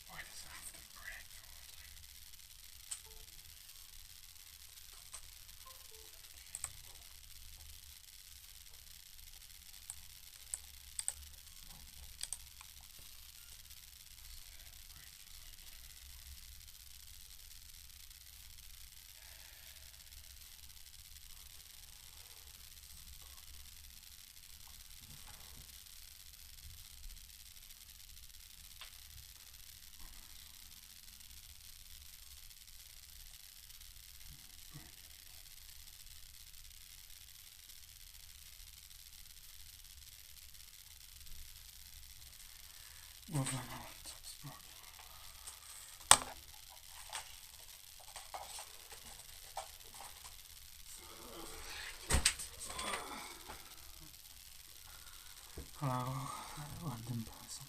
Why does it have to break? Well, then my laptop's broken. Hello, random person.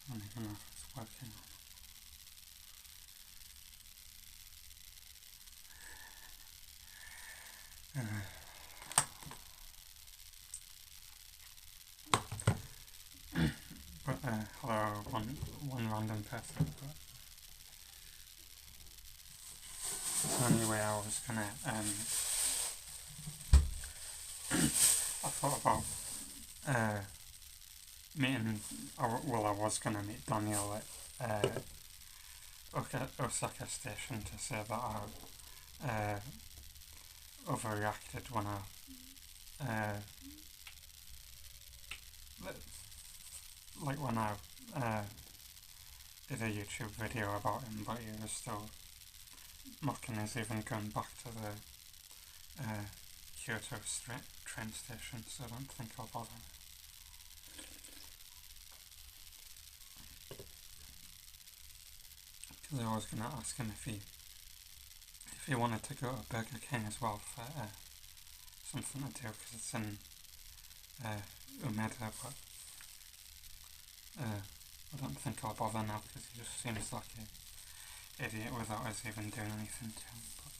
I don't even know if it's working. But hello, one random person. So anyway, I was gonna I thought about meeting. I was gonna meet Daniel at Osaka Station to say that I overreacted when I when I did a YouTube video about him, but he was still mocking us even going back to the Kyoto train station, so I don't think I'll bother. Because I was going to ask him if he wanted to go to Burger King as well for something to do, because it's in Umeda, but I don't think I'll bother now, because he just seems like an idiot without us even doing anything to him. But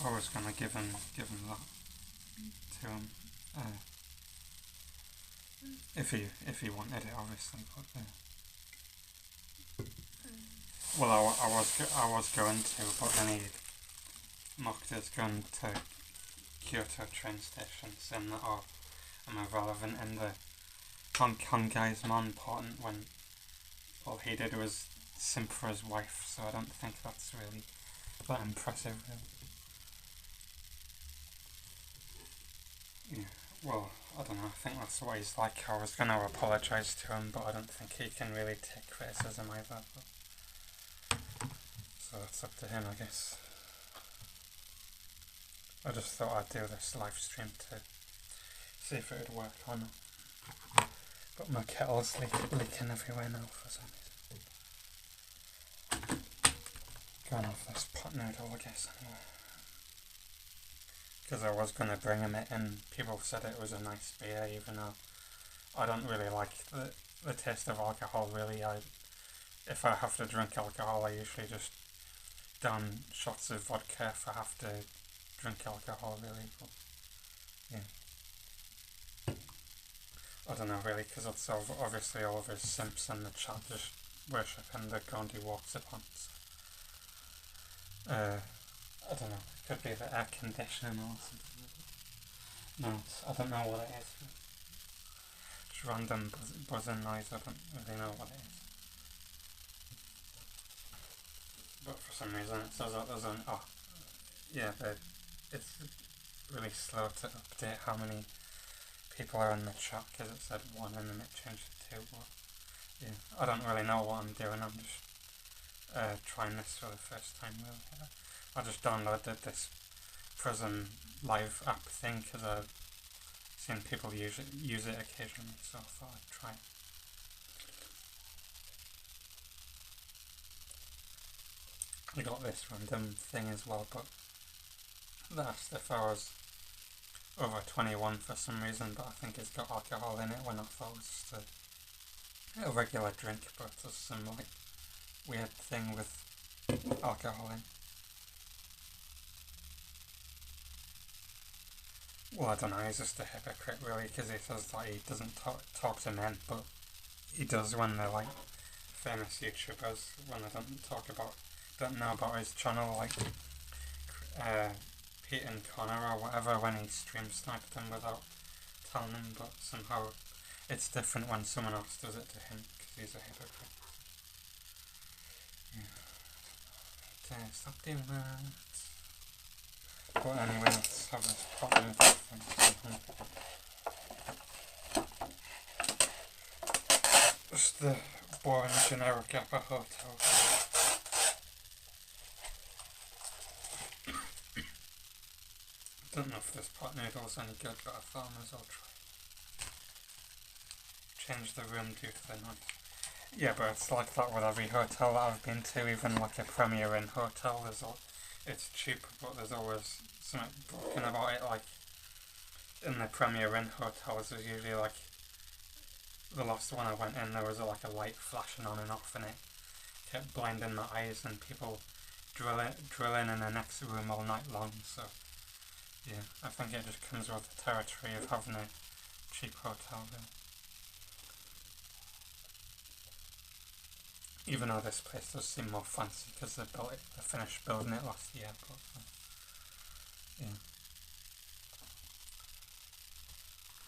I was going to give him that to him if he wanted it, obviously. But well, I was going to, but then he mocked us going to Kyoto train station, saying that I'm irrelevant and the Hong Kong guy's more important when all he did was simp for his wife, so I don't think that's really that impressive, really. Yeah, well, I don't know, I think that's what he's like. I was going to apologise to him, but I don't think he can really take criticism either. So that's up to him, I guess. I just thought I'd do this live stream to see if it would work or not. But my kettle's leaking everywhere now for some reason. Going off this pot noodle, I guess, anyway. Because I was going to bring him it and people said it was a nice beer, even though I don't really like the taste of alcohol, really. If I have to drink alcohol, I usually just down shots of vodka if I have to drink alcohol really, but yeah. I don't know really, because it's obviously all of his simps in the chat just worshipping the ground he walks upon. So, I don't know, it could be the air conditioning or something. No, I don't know what it is. Just random buzzing noise, I don't really know what it is. But for some reason it says that there's an, yeah, it's really slow to update how many people are in the chat, because it said 1 and then it changed to 2, but yeah, I don't really know what I'm doing, I'm just trying this for the first time really. I just downloaded this Prism Live app thing because I've seen people use it occasionally, so I thought I'd try it. I got this random thing as well, but that asked if I was over 21 for some reason, but I think it's got alcohol in it when I thought it was just a regular drink, but there's some like weird thing with alcohol in. Well, I don't know, he's just a hypocrite really, because he says that he doesn't talk to men, but he does when they're like famous YouTubers, when they don't know about his channel, like Pete and Connor or whatever, when he stream sniped them without telling them, but somehow it's different when someone else does it to him, because he's a hypocrite. Yeah, stop doing that. But anyway, let's have this pot noodle thing. Just the boring generic Appa Hotel. Don't know if this pot noodle's any good, but I thought I might as well try. Change the room due to the noise. Yeah, but it's like that with every hotel that I've been to, even like a Premier Inn hotel. It's cheap, but there's always something broken about it. Like in the Premier Inn hotels, there's usually like the last one I went in, there was like a light flashing on and off, and it kept blinding my eyes, and people drilling in the next room all night long. So yeah, I think it just comes with the territory of having a cheap hotel there. Even though this place does seem more fancy because they finished building it last year, but yeah.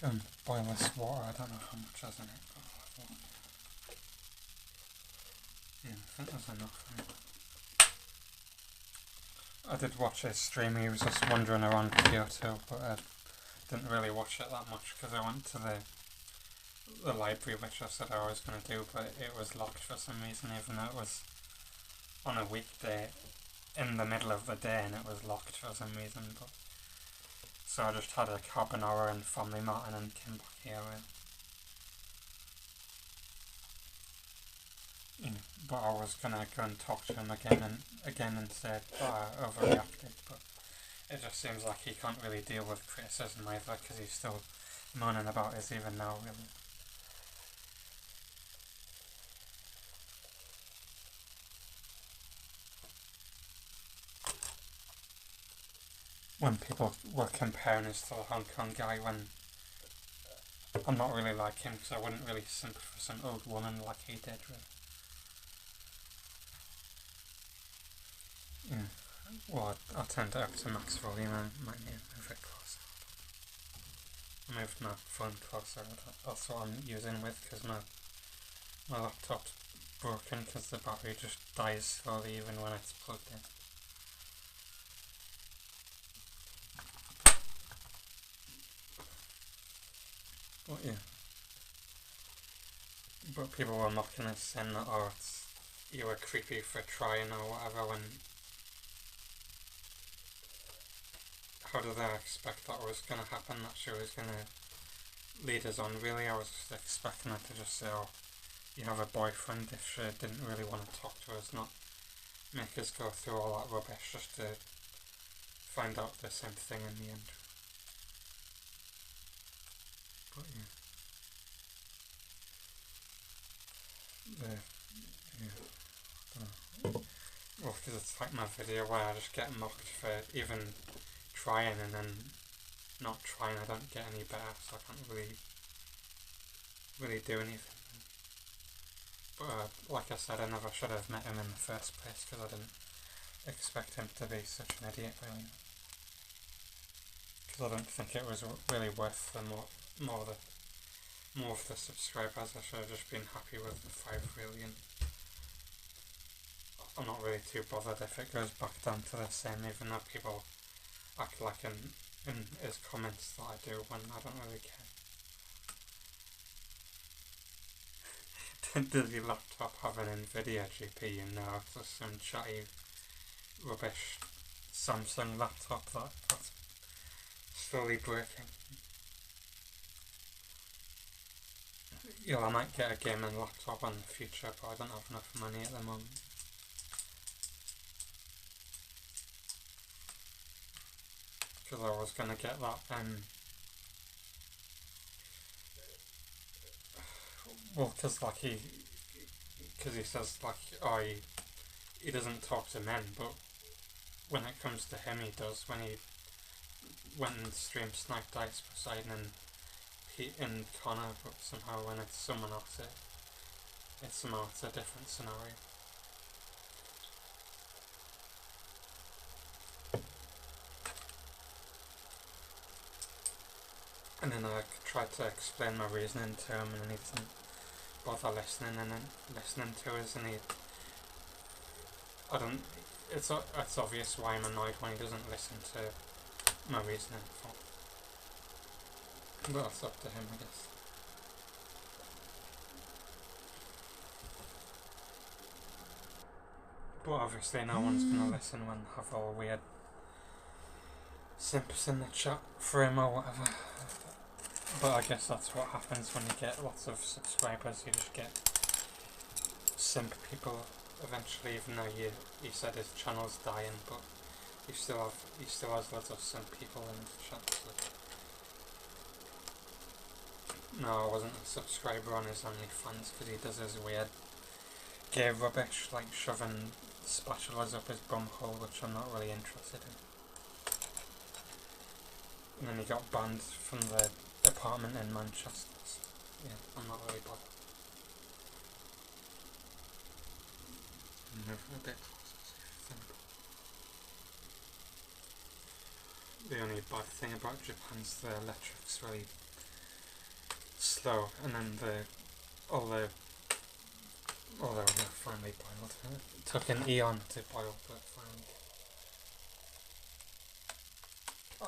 Go and boil this water, I don't know how much is in it, but I'll have a look. Yeah, I think there's enough. I did watch his stream, he was just wandering around Kyoto, but I didn't really watch it that much because I went to the library, which I said I was going to do, but it was locked for some reason, even though it was on a weekday in the middle of the day, and it was locked for some reason. But so I just had a carbonara and Family Mart and then came back here. But I was going to go and talk to him again and say that I overreacted, but it just seems like he can't really deal with criticism either, because he's still moaning about it even now, really. When people were comparing us to the Hong Kong guy, when I'm not really like him, because I wouldn't really simp for some old woman like he did, really. Yeah. Well, I turned it up to max volume. I might need to move it closer. I moved my phone closer. That's what I'm using with, because my laptop's broken because the battery just dies slowly even when it's plugged in. But yeah. But people were mocking us, saying that, oh, you were creepy for trying or whatever, when how did I expect that was going to happen, that she was going to lead us on, really? I was just expecting her to just say, oh, you have a boyfriend, if she didn't really want to talk to us, not make us go through all that rubbish just to find out the same thing in the end. But yeah. Well, because it's like my video where I just get mocked for even trying and then not trying, I don't get any better, so I can't really do anything. But like I said, I never should have met him in the first place because I didn't expect him to be such an idiot, really. Because I don't think it was really worth the more of the subscribers. I should have just been happy with the 5 really, and I'm not really too bothered if it goes back down to the same, even though people act like in his comments that I do when I don't really care. Does your laptop have an Nvidia GPU? No, it's just some chatty rubbish Samsung laptop that's slowly breaking. Yeah, I might get a gaming laptop in the future, but I don't have enough money at the moment. Because I was going to get that, well, because like he says like, oh, he doesn't talk to men, but when it comes to him, he does. When he went and streamed Snipe Dice Poseidon and Connor, but somehow when it's someone else, it's a different scenario. And then I tried to explain my reasoning to him, and he didn't bother listening to us, and it's obvious why I'm annoyed when he doesn't listen to my reasoning. But that's up to him, I guess. But obviously no one's gonna listen when I have all weird simps in the chat for him or whatever. But I guess that's what happens when you get lots of subscribers. You just get simp people eventually, even though you said his channel's dying, but he still has lots of simp people in his chat. So. No, I wasn't a subscriber on his OnlyFans because he does his weird gay rubbish, like shoving spatulas up his bumhole, which I'm not really interested in. And then he got banned from the apartment in Manchester. So, yeah, I'm not really bothered. Move a bit closer. The only bad thing about Japan's the electric's really slow, and then although they're finally boiled. It took an eon to boil, but finally.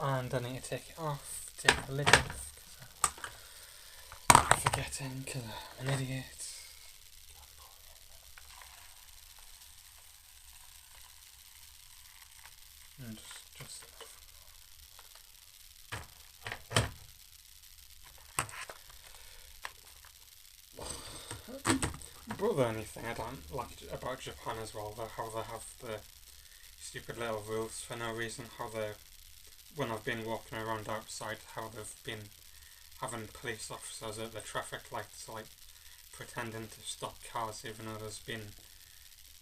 And I need to take it off, take the lid off, because I'm forgetting, because I'm an idiot. And just but the only thing I don't like about Japan as well, how they have the stupid little rules for no reason, when I've been walking around outside, how they've been having police officers at the traffic lights, like, pretending to stop cars, even though there's been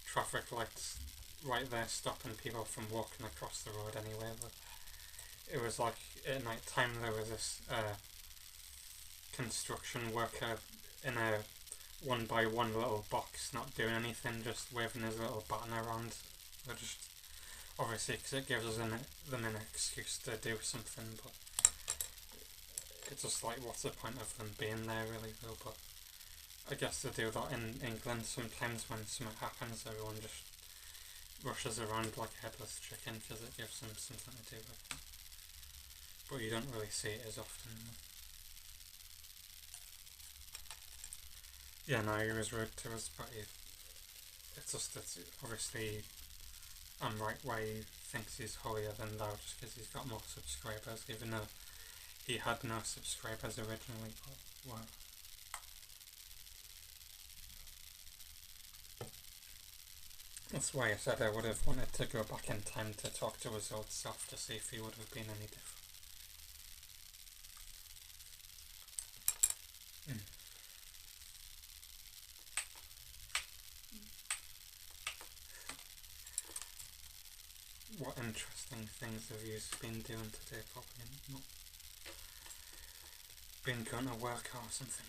traffic lights right there stopping people from walking across the road anyway. But it was like, at night time there was this construction worker in a 1x1 little box, not doing anything, just waving his little baton around. They're just, obviously, because it gives them an excuse to do something, but it's just like, what's the point of them being there, really, though? But I guess they do that in England sometimes. When something happens, everyone just rushes around like a headless chicken because it gives them something to do with it. But you don't really see it as often. Yeah, no, he was rude to us, but it's obviously I'm right why he thinks he's holier than thou, just because he's got more subscribers, even though he had no subscribers originally. But wow. That's why I said I would have wanted to go back in time to talk to his old self to see if he would have been any different. what interesting things have you been doing today? Probably not been going to work or something.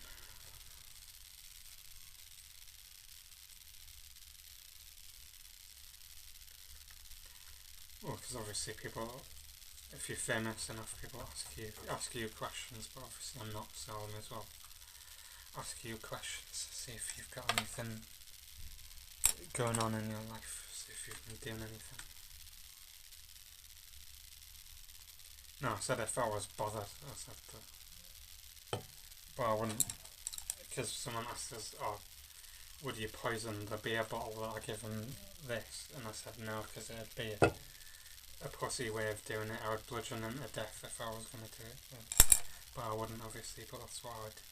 Well, because obviously people, if you're famous enough, people ask you questions, but obviously I'm not, so I may as well ask you questions to see if you've got anything going on in your life, see if you've been doing anything. No, I said if I was bothered, I said that. But I wouldn't, because someone asked us, oh, would you poison the beer bottle that I give them this? And I said no, because it'd be a pussy way of doing it. I would bludgeon them to death if I was going to do it. But I wouldn't, obviously, but that's what I would do.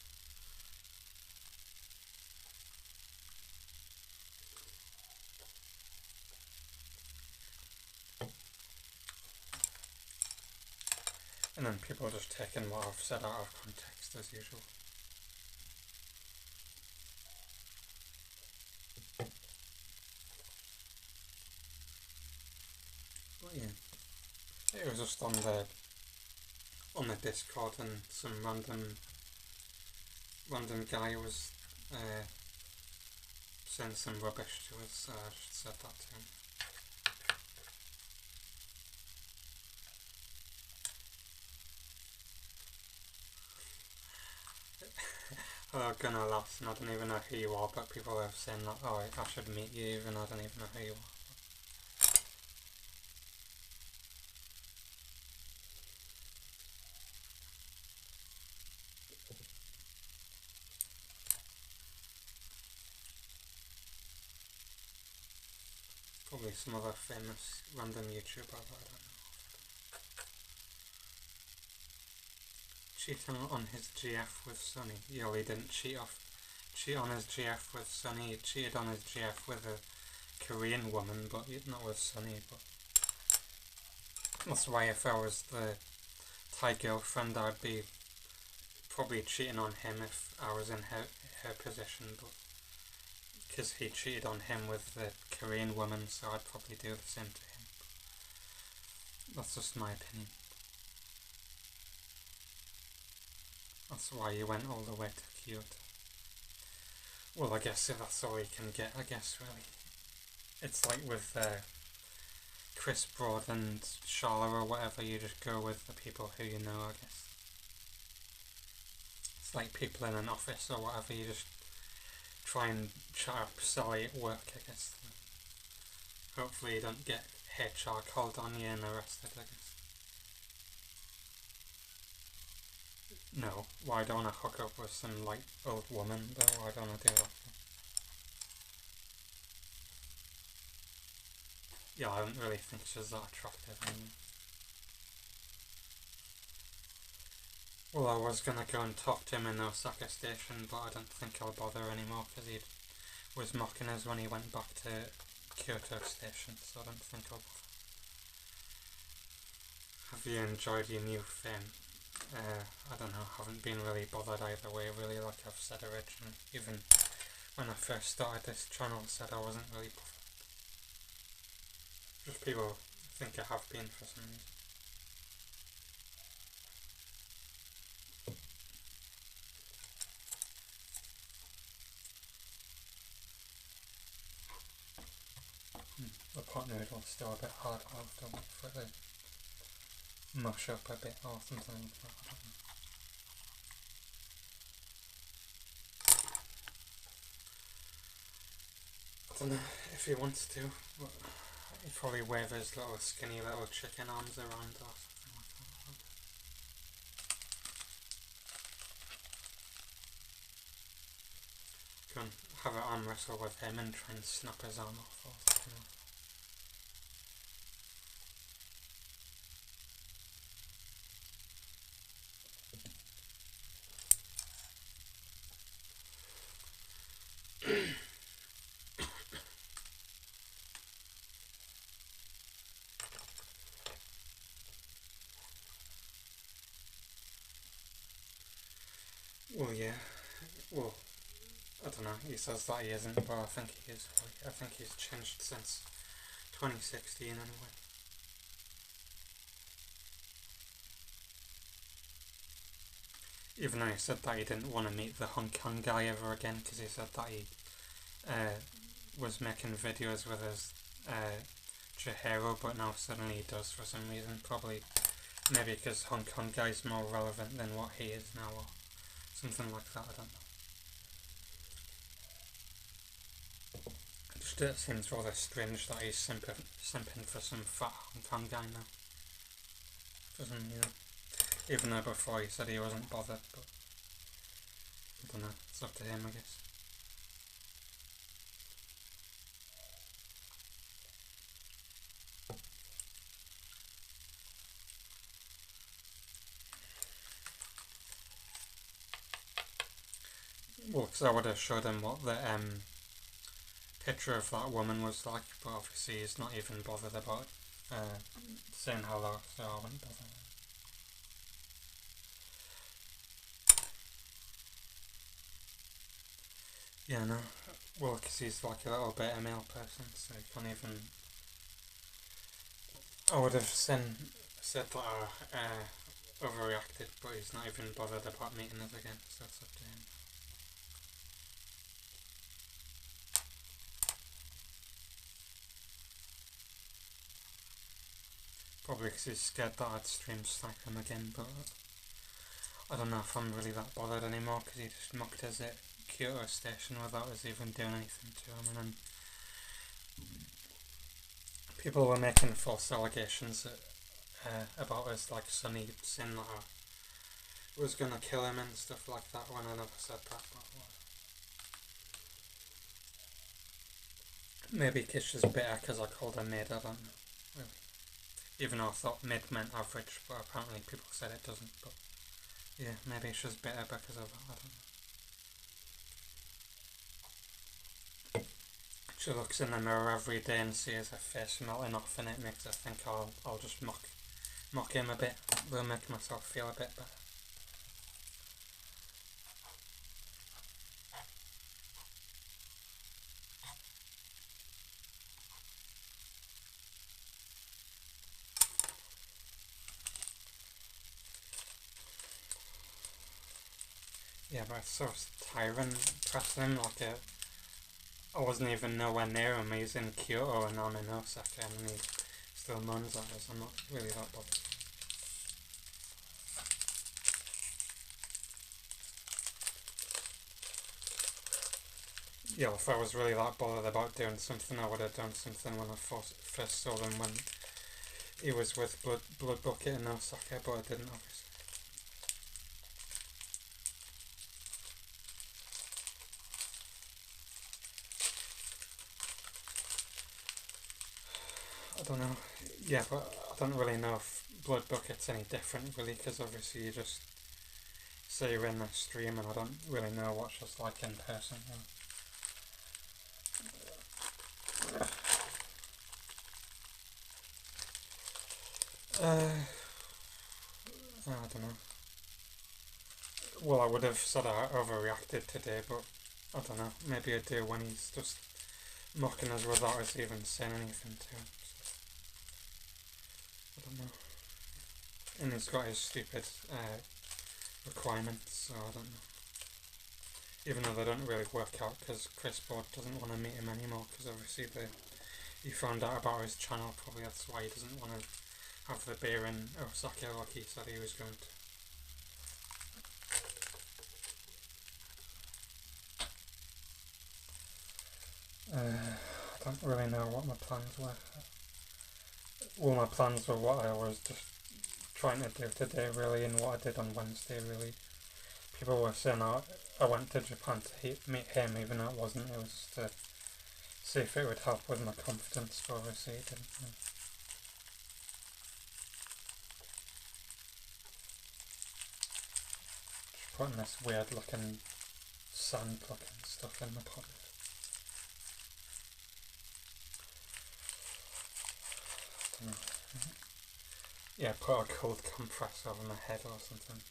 And then people just taking what I've said out of context as usual. But yeah, it was just on the Discord, and some random guy was saying some rubbish to us, so I just said that to him. I'm gonna laugh, and I don't even know who you are, but people are saying that, oh, I should meet you, even I don't even know who you are. Probably some other famous random YouTuber, but I don't know. Cheating on his GF with Sunny. Yeah, he didn't cheat on his GF with Sunny. He cheated on his GF with a Korean woman, but not with Sunny. But that's why if I was the Thai girlfriend, I'd be probably cheating on him if I was in her position, but because he cheated on him with the Korean woman, so I'd probably do the same to him. That's just my opinion. That's why you went all the way to Kyoto. Well, I guess if that's all you can get, I guess, really. It's like with Chris Broad and Charlotte or whatever, you just go with the people who you know, I guess. It's like people in an office or whatever, you just try and up Sally at work, I guess. Hopefully you don't get HR called on you and arrested, I guess. No, why don't I hook up with some, like, old woman, though? Why don't I do that? Yeah, I don't really think she's that attractive anyway. Well, I was gonna go and talk to him in Osaka station, but I don't think I'll bother anymore, because he was mocking us when he went back to Kyoto station, so I don't think I'll bother. Have you enjoyed your new fame? I don't know, haven't been really bothered either way, really, like I've said originally. Even when I first started this channel, I said I wasn't really bothered. Just people think I have been for some reason. The pot noodle's still a bit hard, I'll have to wait for it to mush up a bit or something like that, I don't know. I don't know if he wants to, but he probably wave his little skinny little chicken arms around or something like that. Go and have an arm wrestle with him and try and snap his arm off or something like that. Well, yeah. Well, I don't know. He says that he isn't, but I think he is. I think he's changed since 2016 anyway. Even though he said that he didn't want to meet the Hong Kong guy ever again because he said that he was making videos with his Chihiro, but now suddenly he does for some reason. Probably maybe because Hong Kong guy's more relevant than what he is now, or something like that, I don't know. It seems rather strange that he's simping for some fat Hong Kong guy now. Doesn't, you know? Even though before he said he wasn't bothered, but I don't know, it's up to him, I guess. Well, because I would have showed him what the picture of that woman was like, but obviously he's not even bothered about saying hello, so I wouldn't bother. Yeah, no. Well, because he's like a little beta male person, so he can't even. I would have said that I overreacted, but he's not even bothered about meeting us again, so it's up to him. Probably because he's scared that I'd stream snipe him again, but I don't know if I'm really that bothered anymore because he just mocked us at Kyoto Station without us even doing anything to him, and then people were making false allegations about us, like Sonny saying that I was gonna kill him and stuff like that when I never said that. But maybe Kish is bitter because I called her mid, I don't know, really. Even though I thought mid meant average, but apparently people said it doesn't. But yeah, maybe she's bitter because of that, I don't know. She looks in the mirror every day and sees her face melting off, and it makes her think I'll just mock him a bit. Will make myself feel a bit better. Yeah, but it's sort of tiring pressing him like I wasn't even nowhere near him. He's in Kyoto and I'm in Osaka, and he still moans at us. I'm not really that bothered. Yeah, if I was really that bothered about doing something, I would have done something when I first saw them when he was with Blood Bucket in Osaka, but I didn't, obviously. I don't know. Yeah, but I don't really know if Blood Bucket's any different, really, because obviously you just say you're in the stream, and I don't really know what she's like in person. You know. I don't know. Well, I would have said I overreacted today, but I don't know. Maybe I do when he's just mocking us without us even saying anything to him. So, I don't know. And he's got his stupid requirements, so I don't know. Even though they don't really work out because Chris Board doesn't want to meet him anymore because obviously he found out about his channel. Probably that's why he doesn't want to have the beer in Osaka like he said he was going to. I don't really know what my plans were. Well, my plans were what I was just trying to do today, really, and what I did on Wednesday, really. People were saying I went to Japan to meet him, even though it wasn't. It was to see if it would help with my confidence, but obviously it didn't. You know. Just putting this weird looking sand looking stuff in my pocket. Yeah, put a cold compress over my head or something.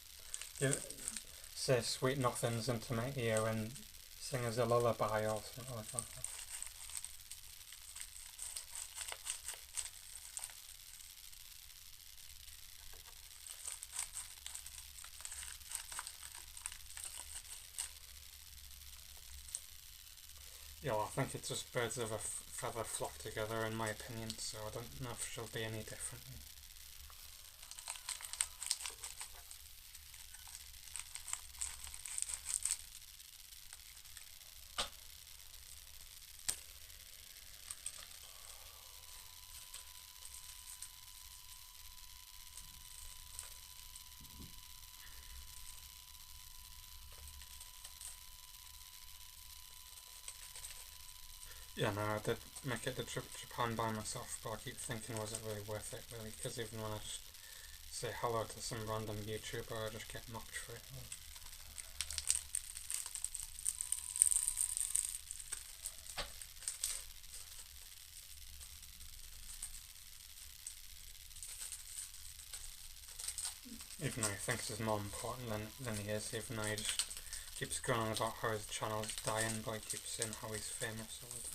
Say sweet nothings into my ear and sing as a lullaby or something like that. Yeah, well, I think it's just birds of a feather flock together, in my opinion, so I don't know if she'll be any different. Yeah, no, I did make it the trip to Japan by myself, but I keep thinking, was it really worth it, really? Because even when I just say hello to some random YouTuber, I just get mocked for it. Even though he thinks he's more important than he is, even though he just keeps going on about how his channel's dying, but he keeps saying how he's famous all the time.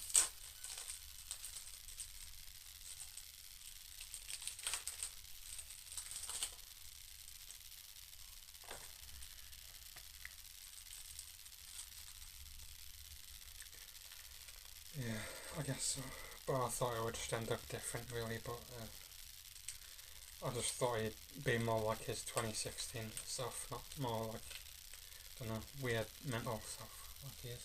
Yeah, I guess so. But I thought it would just end up different, really, but I just thought he'd be more like his 2016 self, not more like, I don't know, weird mental self like he is.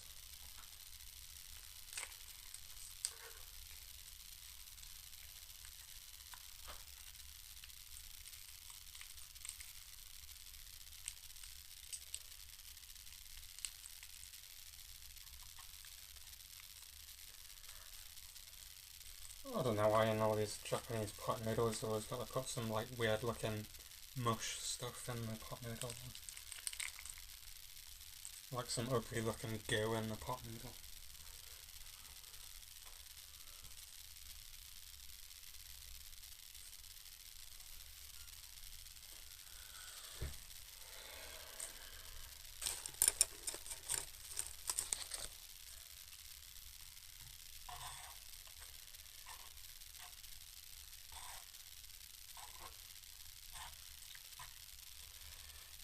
I don't know why in all these Japanese pot noodles always got to put some like weird looking mush stuff in the pot noodle. Like some ugly looking goo in the pot noodle.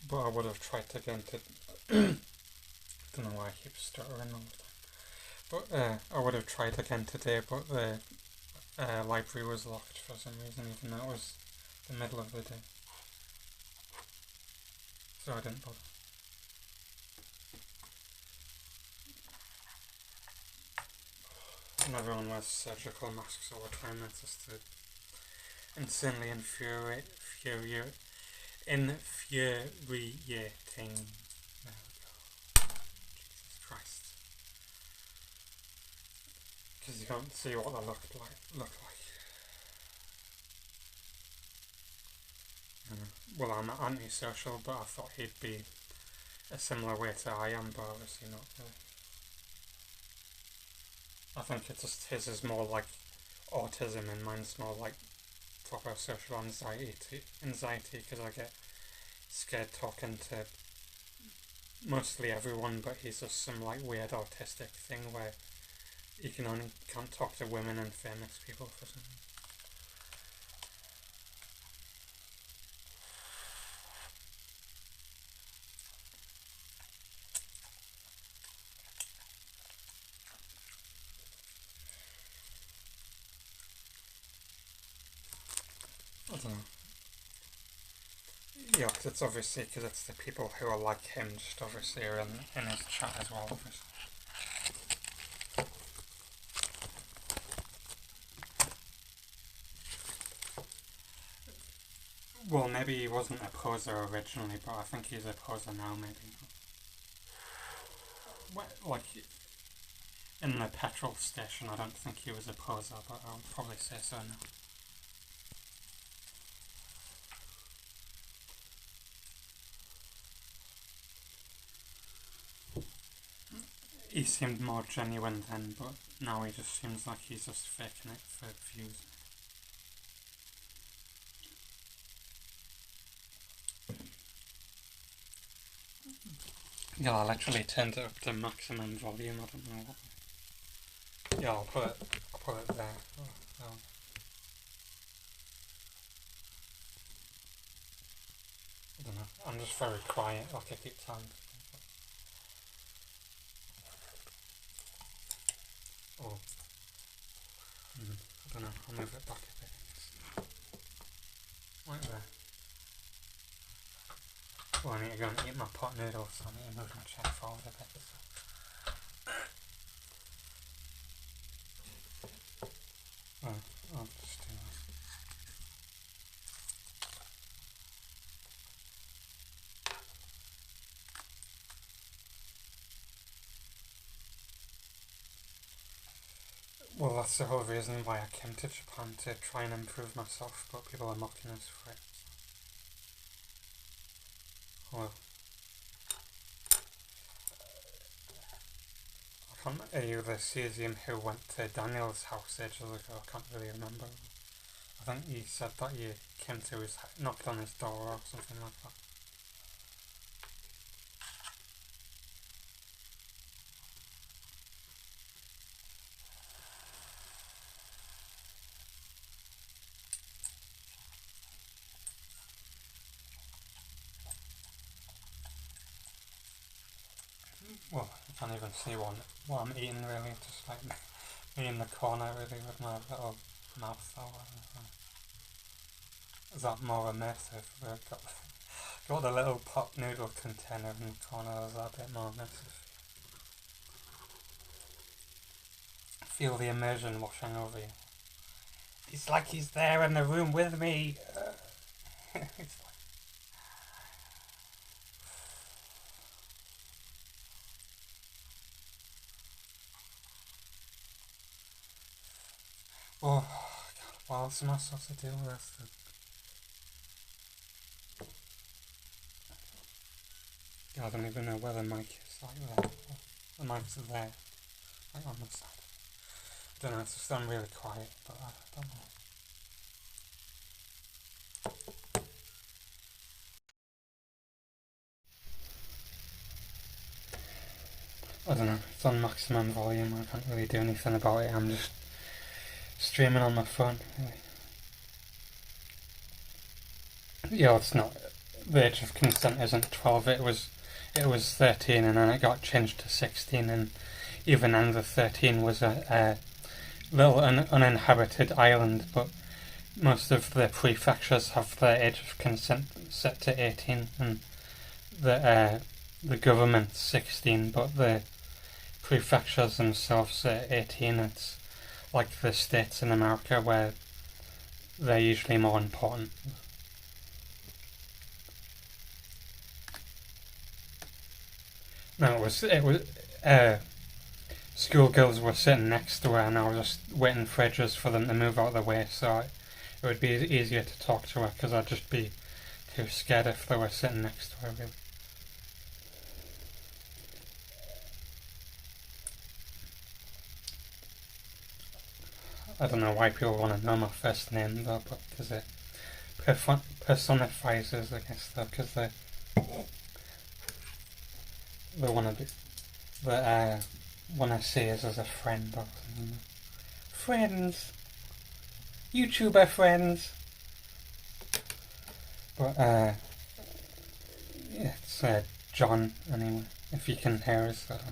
But I would have tried to get into don't know why I keep stuttering all the time. But I would have tried again today, but the library was locked for some reason, even though it was the middle of the day. So I didn't bother. And everyone wears surgical masks all the time. That's just insanely infuriating. There we go. Jesus Christ. Because you can't see what they look like. Well, I'm antisocial, but I thought he'd be a similar way to I am, but obviously not really. I think it's just his is more like autism and mine's more like proper social anxiety because I get scared talking to mostly everyone, but he's just some like weird autistic thing where you can't talk to women and famous people for some reason. I don't know. Yeah, it's obviously because it's the people who are like him, just obviously are in his chat as well, obviously. Well, maybe he wasn't a poser originally, but I think he's a poser now, maybe. Like, in the petrol station, I don't think he was a poser, but I'll probably say so now. He seemed more genuine then, but now he just seems like he's just faking it for views. Yeah, I literally turned it up to maximum volume. I don't know what. Yeah, I'll put it there. Oh. I don't know. I'm just very quiet, like I keep telling. Oh, I don't know, I'll move it back a bit. Like there. Well, I need to go and eat my pot noodles, so I need to move my chair forward a bit. So. I'll just do that. Well, that's the whole reason why I came to Japan, to try and improve myself, but people are mocking us for it. So. Well, are you the Caesium who went to Daniel's house ages ago? I can't really remember. I think he said that you came to his, knocked on his door or something like that. Well, I can't even see what I'm eating really, just like me in the corner really with my little mouth or whatever. Is that more immersive? We've got the little pot noodle container in the corner, is that a bit more immersive? Feel the immersion washing over you. It's like he's there in the room with me. It's like, oh, God, what else am I supposed to do with this? I don't even know where the mic is, like there. The mic's there, like on the side. I don't know, it's just I'm really quiet, but I don't know. I don't know, it's on maximum volume, I can't really do anything about it, I'm just streaming on my phone, really. Yeah, it's not, the age of consent isn't 12, it was 13 and then it got changed to 16, and even then the 13 was a little uninhabited island, but most of the prefectures have the age of consent set to 18, and the government's 16, but the prefectures themselves are 18. It's like the states in America where they're usually more important. No, it was schoolgirls were sitting next to her, and I was just waiting for ages for them to move out of the way, so it would be easier to talk to her, because I'd just be too scared if they were sitting next to her, really. I don't know why people want to know my first name though, but because it personifies us, I guess, though, because they want to be, they want to see us as a friend or something. Friends! YouTuber friends! But, yeah, it's John, anyway, if you can hear us, I don't know.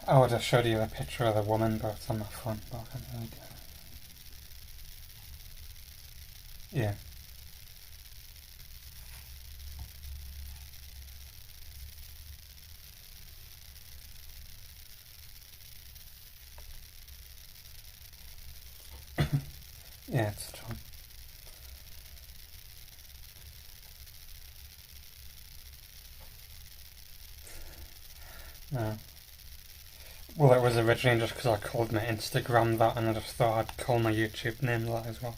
I would have showed you a picture of the woman, but it's on my phone, but I can't really do it. Yeah. Yeah, it's John. No. Well, it was originally just because I called my Instagram that, and I just thought I'd call my YouTube name that as well.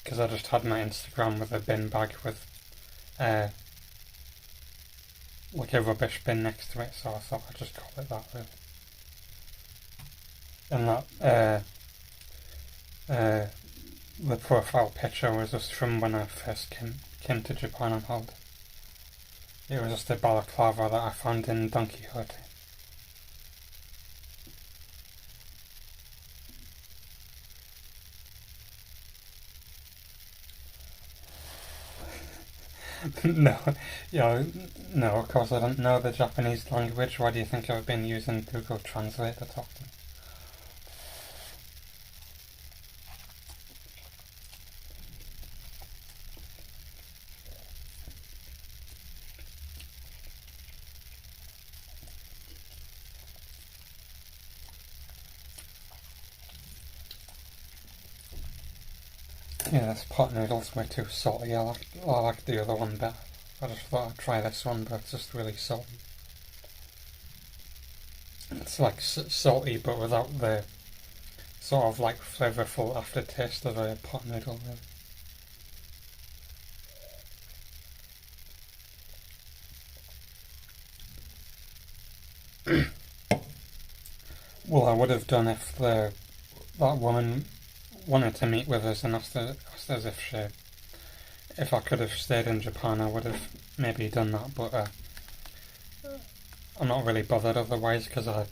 Because I just had my Instagram with a bin bag with like a rubbish bin next to it, so I thought I'd just call it that, really. And that the profile picture was just from when I first came to Japan on holiday. It was just a balaclava that I found in Don Quixote. No, yeah, no, of course I don't know the Japanese language. Why do you think I've been using Google Translate to talk to them? Yeah, this pot noodle's way too salty. I like the other one better. I just thought I'd try this one, but it's just really salty. It's like salty, but without the sort of like flavourful aftertaste of a pot noodle, really. Well, I would have done if that woman wanted to meet with us and asked us if I could have stayed in Japan. I would have maybe done that, but I'm not really bothered otherwise because I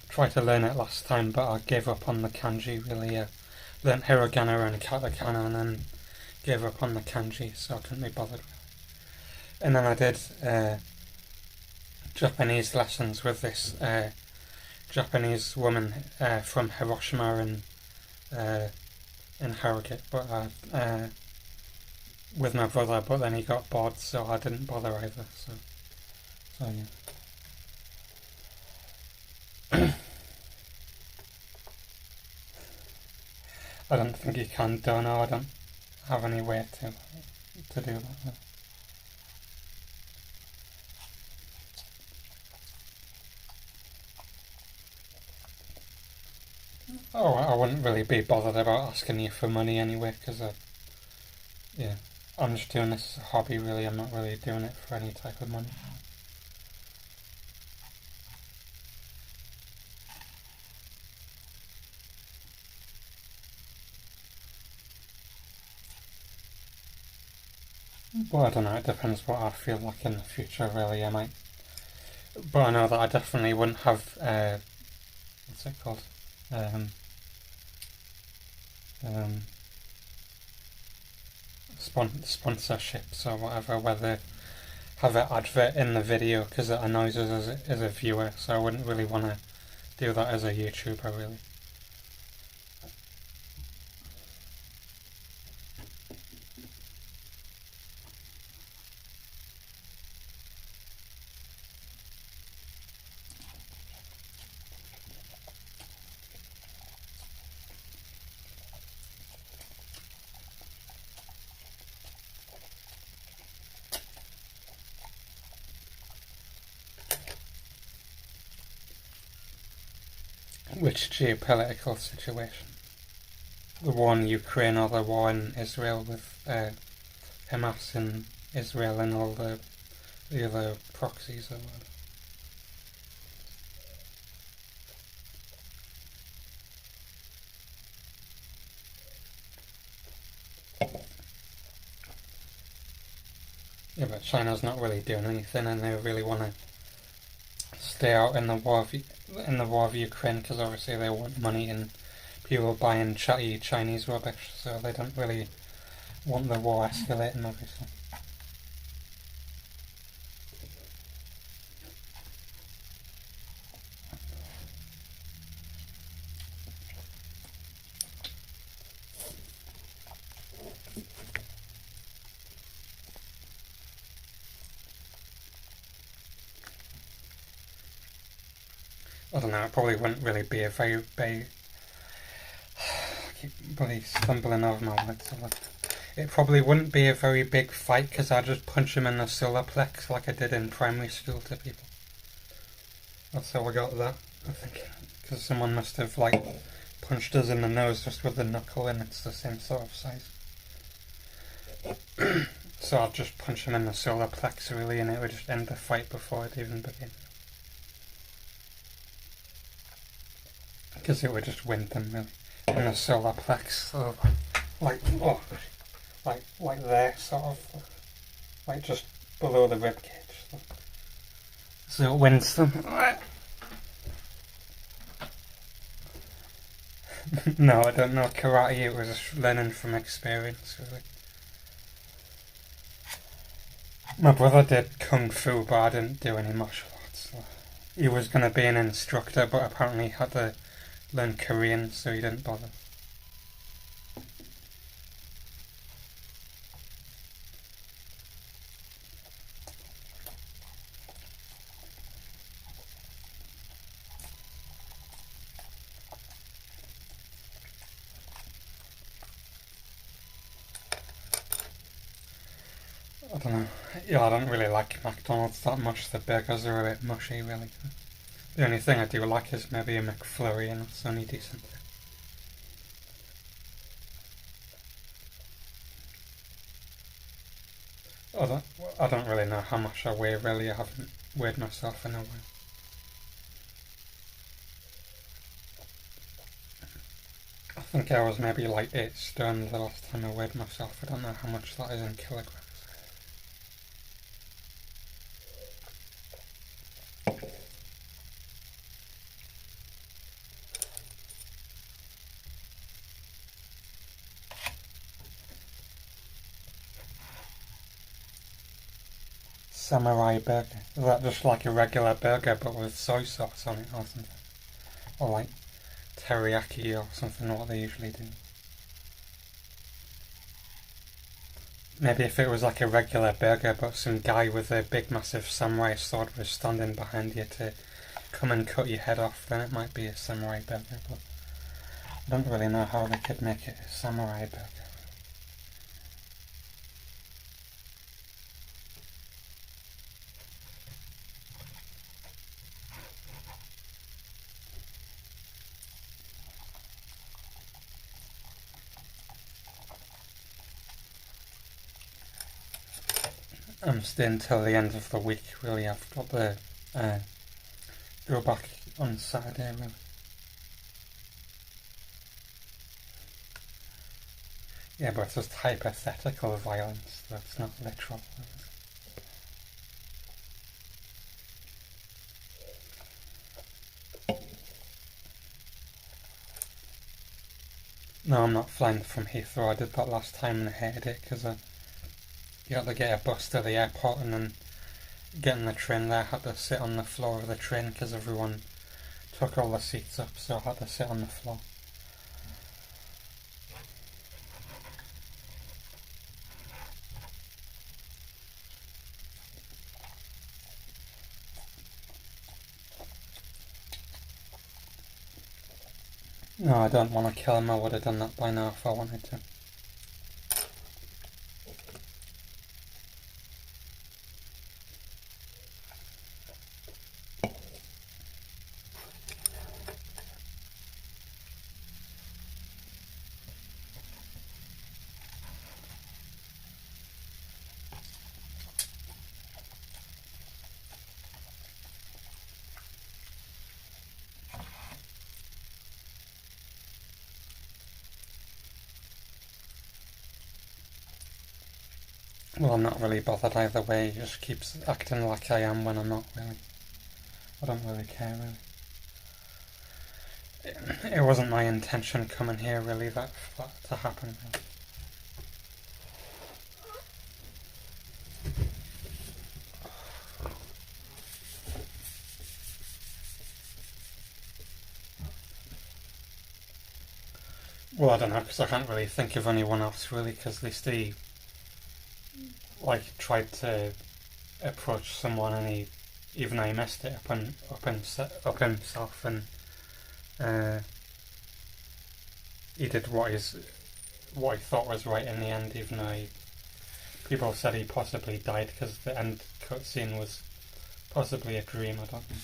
tried to learn it last time, but I gave up on the kanji. Really, learned hiragana and katakana, and then gave up on the kanji, so I couldn't be bothered. And then I did Japanese lessons with this Japanese woman from Hiroshima in Harrogate, but with my brother. But then he got bored, so I didn't bother either. So yeah. I don't think you can. Don't know. I don't have any way to do that. Oh, I wouldn't really be bothered about asking you for money anyway, because yeah, I'm just doing this as a hobby. Really, I'm not really doing it for any type of money. Well, I don't know. It depends what I feel like in the future. Really, I might. But I know that I definitely wouldn't have. What's it called? Um, um, sponsorships or whatever. Whether have an advert in the video because it annoys us as a viewer. So I wouldn't really want to do that as a YouTuber. Really. Which geopolitical situation? The war in Ukraine or the war in Israel with Hamas in Israel and all the other proxies or whatever? Yeah, but China's not really doing anything, and they really want to stay out in the war of Ukraine because obviously they want money and people buying chatty Chinese rubbish, so they don't really want the war escalating, obviously. I don't know, it probably wouldn't really be a very big. I keep bloody stumbling over my words. It probably wouldn't be a very big fight because I'd just punch him in the solar plex like I did in primary school to people. That's how I got that, I think. Because someone must have, like, punched us in the nose just with the knuckle and it's the same sort of size. So I'd just punch him in the solar plex, really, and it would just end the fight before it even began. Because it would just wind them, really. In the solar plex, so like there, sort of, like just below the rib cage. So it wins them. No, I don't know karate. It was just learning from experience, really. My brother did kung fu, but I didn't do any martial arts. He was going to be an instructor, but apparently he had to learn Korean, so he didn't bother. I don't know. Yeah, I don't really like McDonald's that much. The burgers are a bit mushy, really. The only thing I do like is maybe a McFlurry, and it's only decent. I don't, I don't really know how much I weigh, really. I haven't weighed myself in a while. I think I was maybe like 8 stone the last time I weighed myself. I don't know how much that is in kilograms. Samurai burger. Is that just like a regular burger but with soy sauce on it or something? Or like teriyaki or something, what they usually do? Maybe if it was like a regular burger but some guy with a big massive samurai sword was standing behind you to come and cut your head off, then it might be a samurai burger, but I don't really know how they could make it a samurai burger. I'm staying till the end of the week, really. I've got the go back on Saturday, really. Yeah, but it's just hypothetical violence, that's not literal. No, I'm not flying from Heathrow. I did that last time and I hated it because you had to get a bus to the airport and then getting the train there. I had to sit on the floor of the train because everyone took all the seats up, so I had to sit on the floor. No, I don't want to kill him. I would have done that by now if I wanted to. Well, I'm not really bothered either way. He just keeps acting like I am when I'm not really. I don't really care, really. It wasn't my intention coming here, really, that to happen. Well, I don't know, because I can't really think of anyone else, really, because they still, like, tried to approach someone and even though he messed it up himself, and uh, he did what he thought was right in the end, even though people said he possibly died because the end cutscene was possibly a dream. I don't know.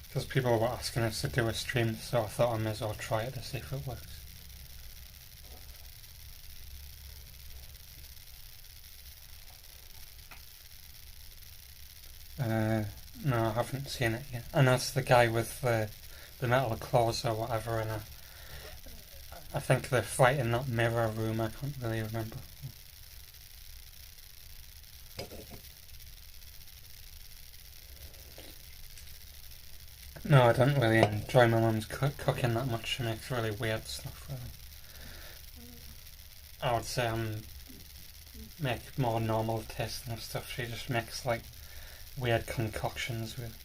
Because people were asking us to do a stream, so I thought I may as well try it to see if it works. No, I haven't seen it yet. And that's the guy with the metal claws or whatever, and I think they're fighting that mirror room. I can't really remember. No, I don't really enjoy my mum's cooking that much. She makes really weird stuff, really. I would say make more normal tasting stuff. She just makes like weird concoctions with.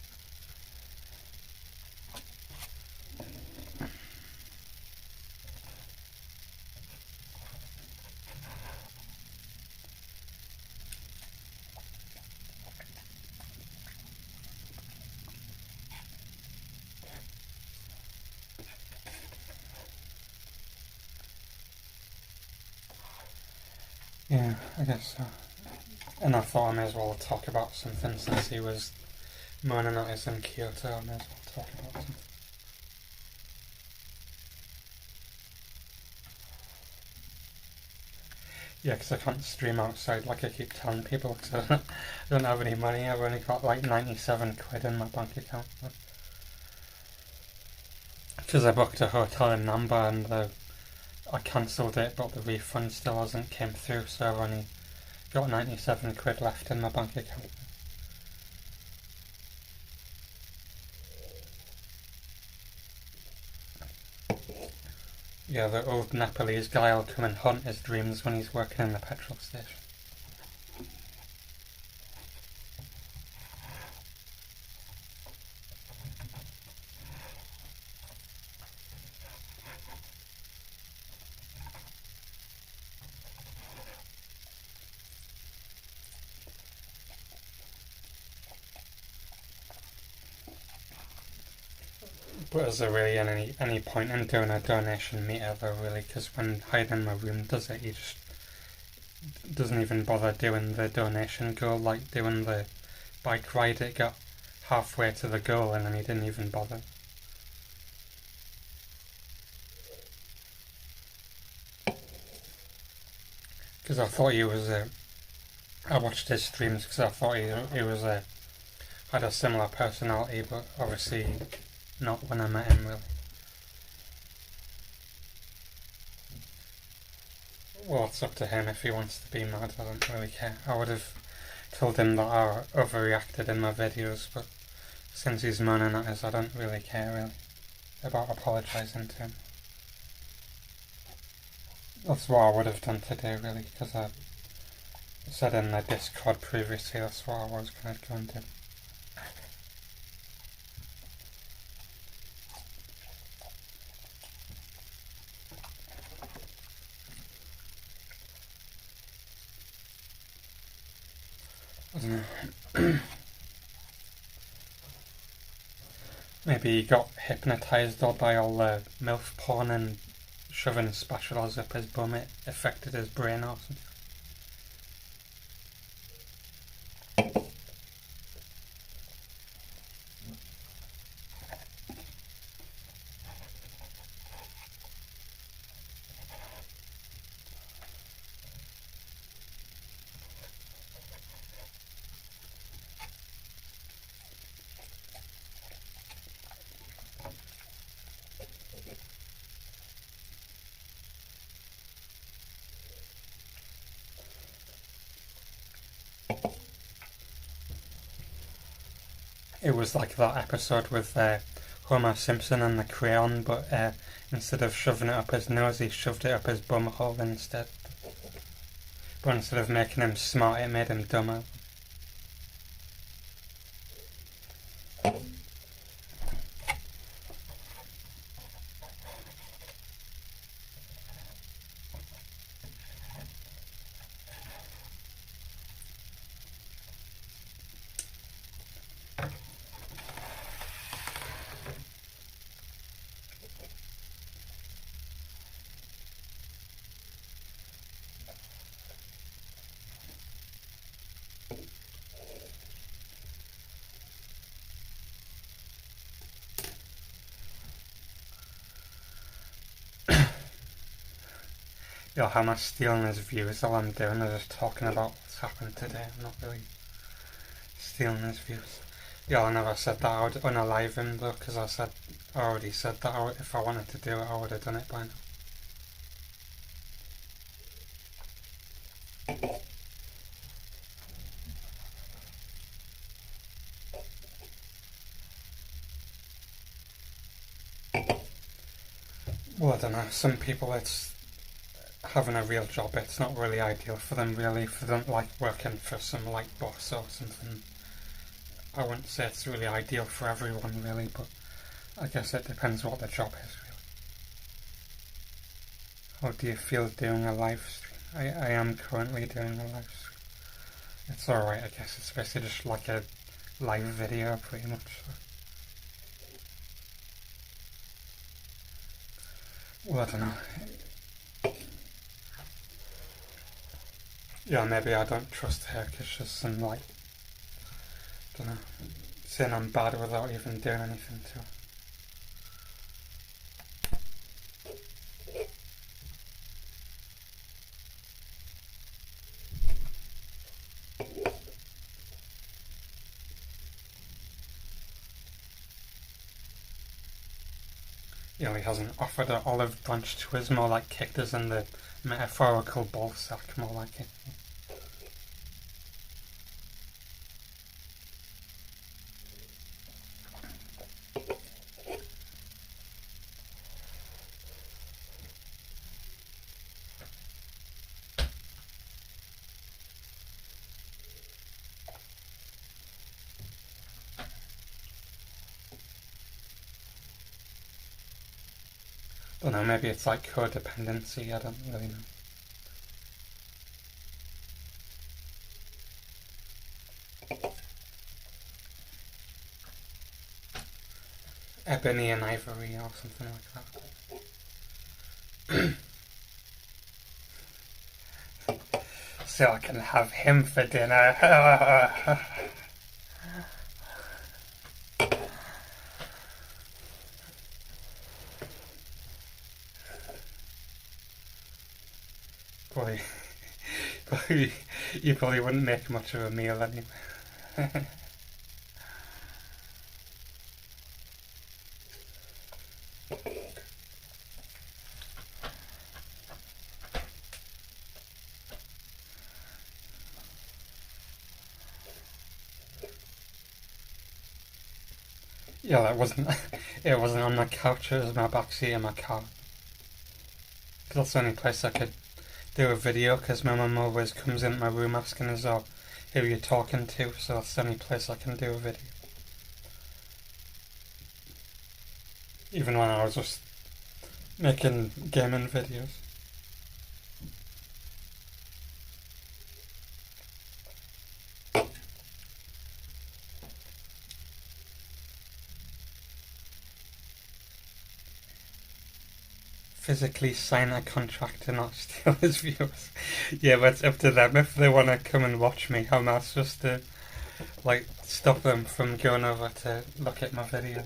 Yeah, I guess so. And I thought I may as well talk about something since he was moaning at us in Kyoto. I may as well talk about something. Yeah, because I can't stream outside like I keep telling people because I don't have any money. I've only got like 97 quid in my bank account. Because I booked a hotel in Namba and I cancelled it, but the refund still hasn't came through, so I've only got 97 quid left in my bank account. Yeah, the old Nepalese guy will come and haunt his dreams when he's working in the petrol station. But is there really any point in doing a donation meter though, really? Because when Hide in My Room does it, he just doesn't even bother doing the donation goal, like doing the bike ride. It got halfway to the goal and then he didn't even bother. Because I thought he was I watched his streams because I thought he was had a similar personality, but obviously not when I met him, really. Well, it's up to him if he wants to be mad. I don't really care. I would have told him that I overreacted in my videos, but since he's moaning at us, I don't really care, really, about apologising to him. That's what I would have done today, really, because I said in the Discord previously that's what I was going to go and do. Maybe he got hypnotised or by all the MILF porn and shoving spatulas up his bum, it affected his brain or something. It was like that episode with Homer Simpson and the crayon, but instead of shoving it up his nose, he shoved it up his bum hole instead. But instead of making him smart, it made him dumber. Yo, how much stealing his views? All I'm doing is just talking about what's happened today. I'm not really stealing his views. Yeah, I never said that I would unalive him though, because I already said that if I wanted to do it, I would have done it by now. Well, I don't know. Some people, it's having a real job. It's not really ideal for them, really. For them, like working for some like boss or something. I wouldn't say it's really ideal for everyone, really, but I guess it depends what the job is, really. How do you feel doing a live stream? I am currently doing a live stream. It's alright, I guess. It's basically just like a live video, pretty much. Well, I don't know. Yeah, maybe I don't trust her because she's some, like, I don't know, saying I'm bad without even doing anything to her. You know, he hasn't offered an olive branch to us, more like kicked us in the metaphorical ball sack, more like it. I don't know, maybe it's like codependency, I don't really know. Ebony and ivory or something like that. So I can have him for dinner. Boy, you probably wouldn't make much of a meal anyway. Yeah, that wasn't. It wasn't on my couch. It was in my backseat of my car. Cause that's the only place I could do a video. Because my mum always comes into my room asking us, "Oh, who are you talking to?" So that's the only place I can do a video. Even when I was just making gaming videos. Physically sign a contract to not steal his views. Yeah, but it's up to them if they want to come and watch me. I'm not supposed to like stop them from going over to look at my videos.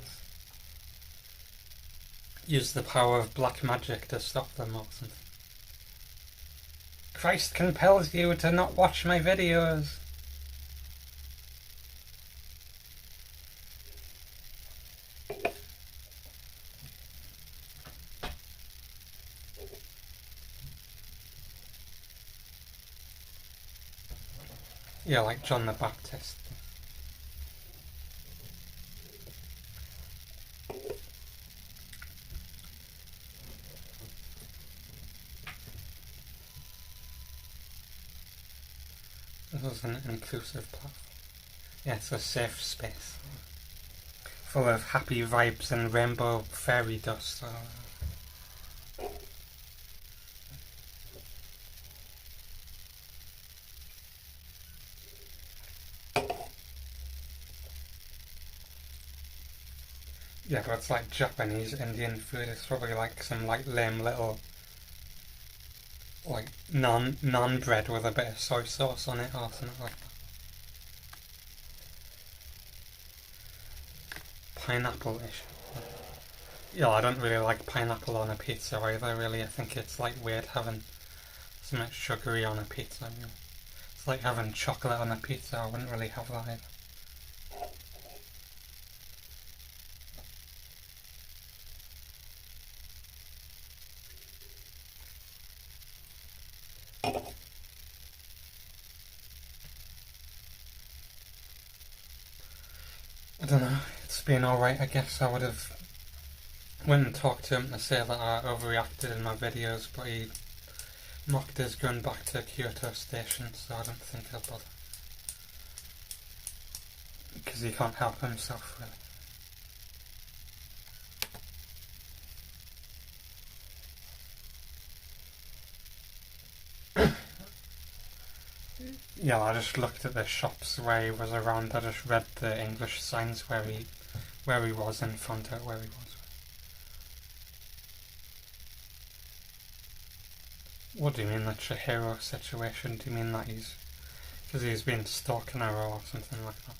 Use the power of black magic to stop them or something. Christ compels you to not watch my videos. Yeah, like John the Baptist. This is an inclusive platform. Yeah, it's a safe space. Full of happy vibes and rainbow fairy dust. Yeah, but it's like Japanese Indian food. It's probably like some like lame little like naan bread with a bit of soy sauce on it or something like that. Pineapple-ish. Yeah, I don't really like pineapple on a pizza either, really. I think it's like weird having something sugary on a pizza. You know? It's like having chocolate on a pizza. I wouldn't really have that either. I don't know. It's been alright, I guess. I would have went and talked to him to say that I overreacted in my videos, but he mocked us going back to Kyoto Station, so I don't think he'll bother. Because he can't help himself, really. Yeah, I just looked at the shops where he was around. I just read the English signs where he was and found out where he was. What do you mean, the Chihiro situation? Do you mean that because he's been stalking her or something like that?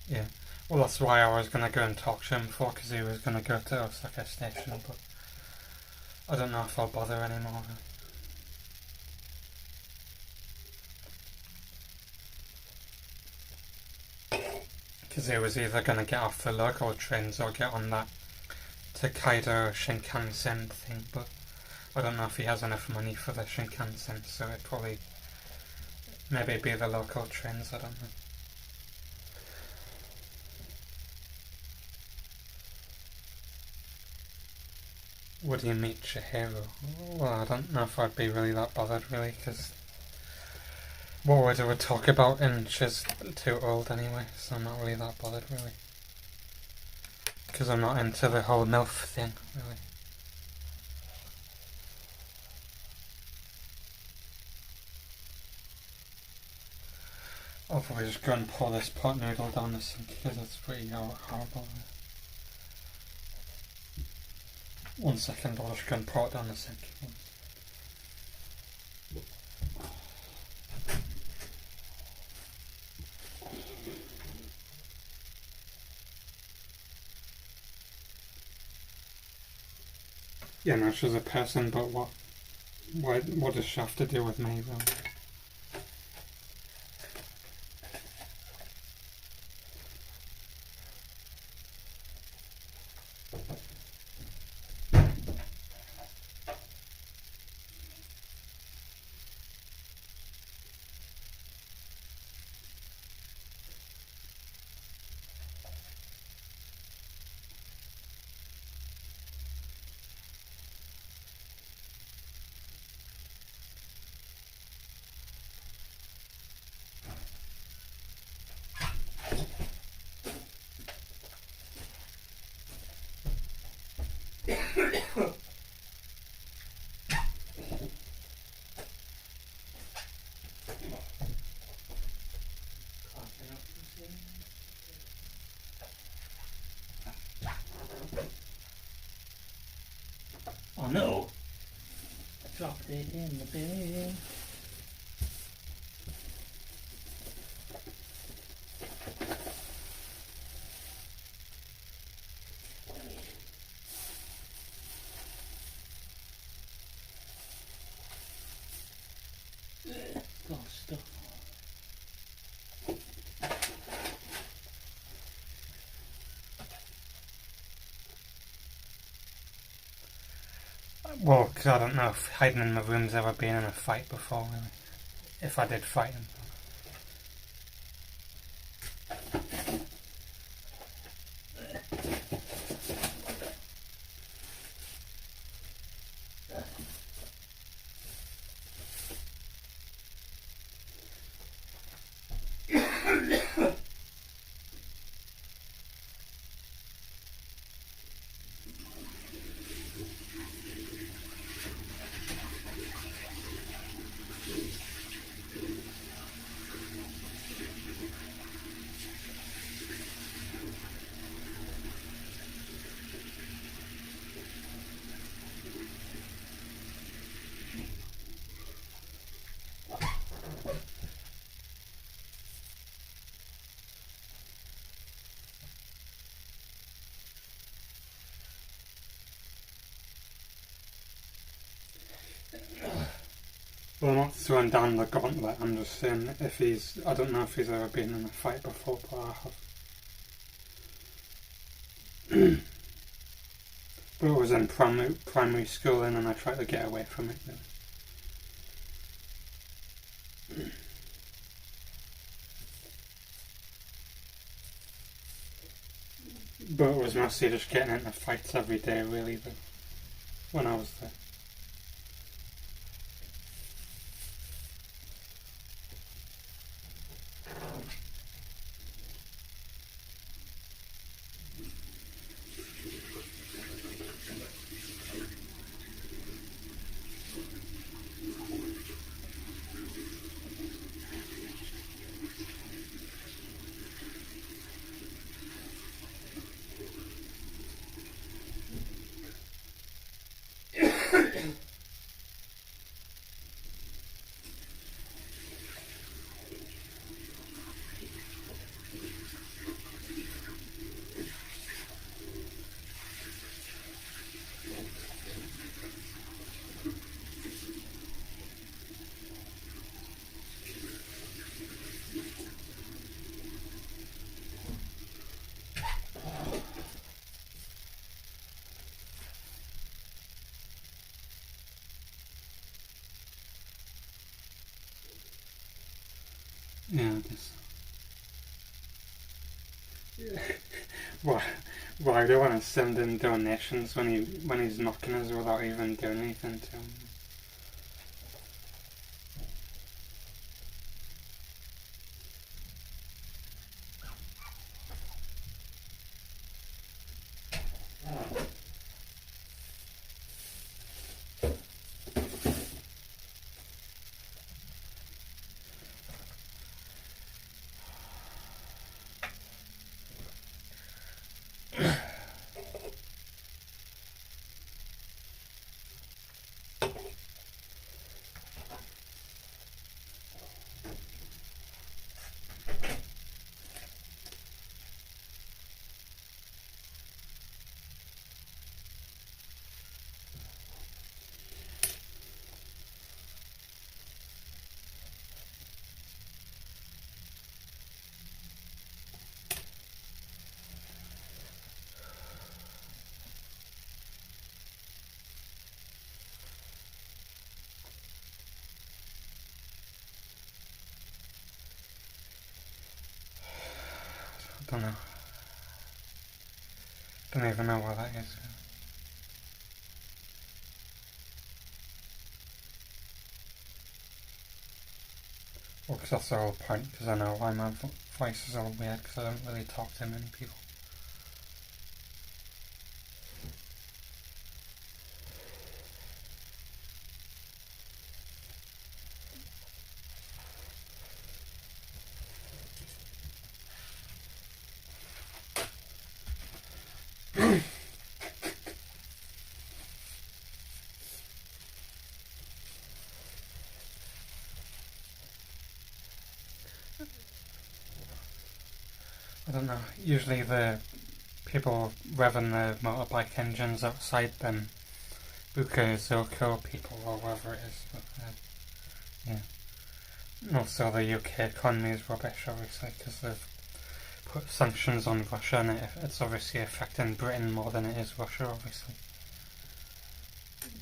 Yeah. Well, that's why I was going to go and talk to him before, because he was going to go to Osaka Station, but I don't know if I'll bother anymore. Because he was either going to get off the local trains or get on that Tokaido Shinkansen thing, but I don't know if he has enough money for the Shinkansen, so it'd probably maybe be the local trains, I don't know. Would you meet Chihiro? Well, I don't know if I'd be really that bothered, really, because what would I would talk about, and she's too old anyway, so I'm not really that bothered, really. Because I'm not into the whole MILF thing, really. I'll probably just go and pour this pot noodle down the sink, because it's pretty horrible. 1 second, I'll just go and pour it down the sink. Yeah, no, she's a person, but what does she have to do with me, though? Oh no! I dropped it in the bin. Oh, stuff. Well, because I don't know if hiding in my room's ever been in a fight before, really. If I did fight him. Well, I'm not throwing down the gauntlet, I'm just saying I don't know if he's ever been in a fight before, but I have. But it was in primary school and I tried to get away from it then. But it was mostly just getting into fights every day, really, when I was there. Yeah, I guess. Why do I want to send in donations when he's knocking us without even doing anything to him? I don't know. Don't even know what that is. Well, because that's the whole point, because I know why my voice is all weird, because I don't really talk to many people. I don't know. Usually the people revving the motorbike engines outside them, Buka Zoko people or whatever it is. But, yeah. And also the UK economy is rubbish, obviously, because they've put sanctions on Russia, and it's obviously affecting Britain more than it is Russia, obviously.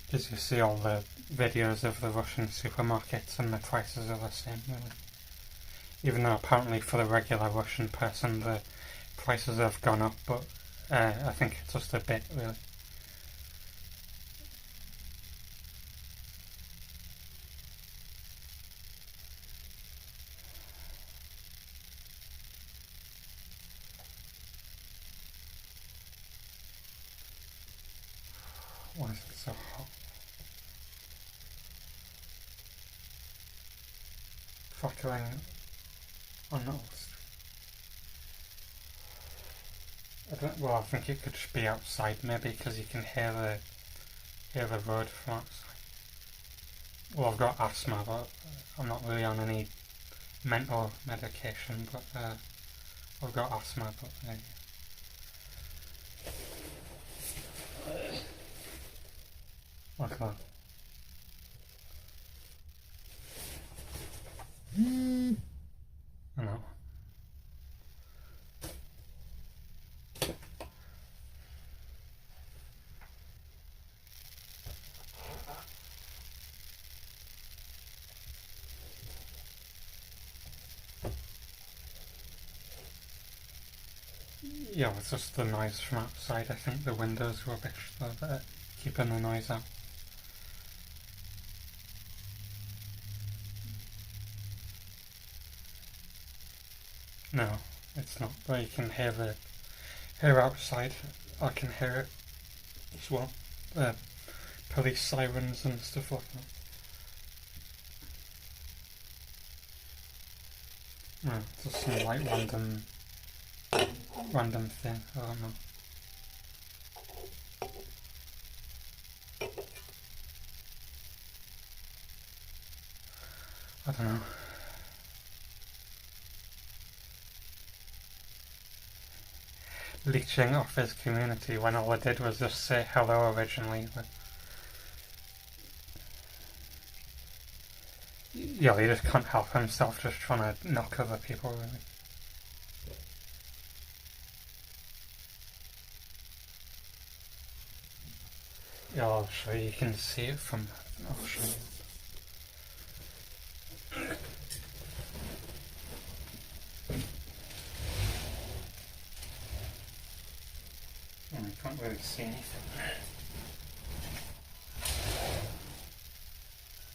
Because you see all the videos of the Russian supermarkets and the prices are the same, really. Even though apparently for the regular Russian person the prices have gone up, but I think it's just a bit, really. Why is it so hot? Flickering on the well, I think it could just be outside maybe, because you can hear the road from outside. Well, I've got asthma, but I'm not really on any mental medication, but I've got asthma, but like that. I know. Yeah, it's just the noise from outside. I think the windows rubbish, so that keeping the noise out. No, it's not. But you can hear outside. I can hear it as well. Police sirens and stuff like that. No, just some like random thing. I don't know. I don't know. Leeching off his community when all I did was just say hello originally. But yeah, he just can't help himself just trying to knock other people, really. Yeah, I'll show you. You can see it from. I'll show you. Oh, I can't really see anything.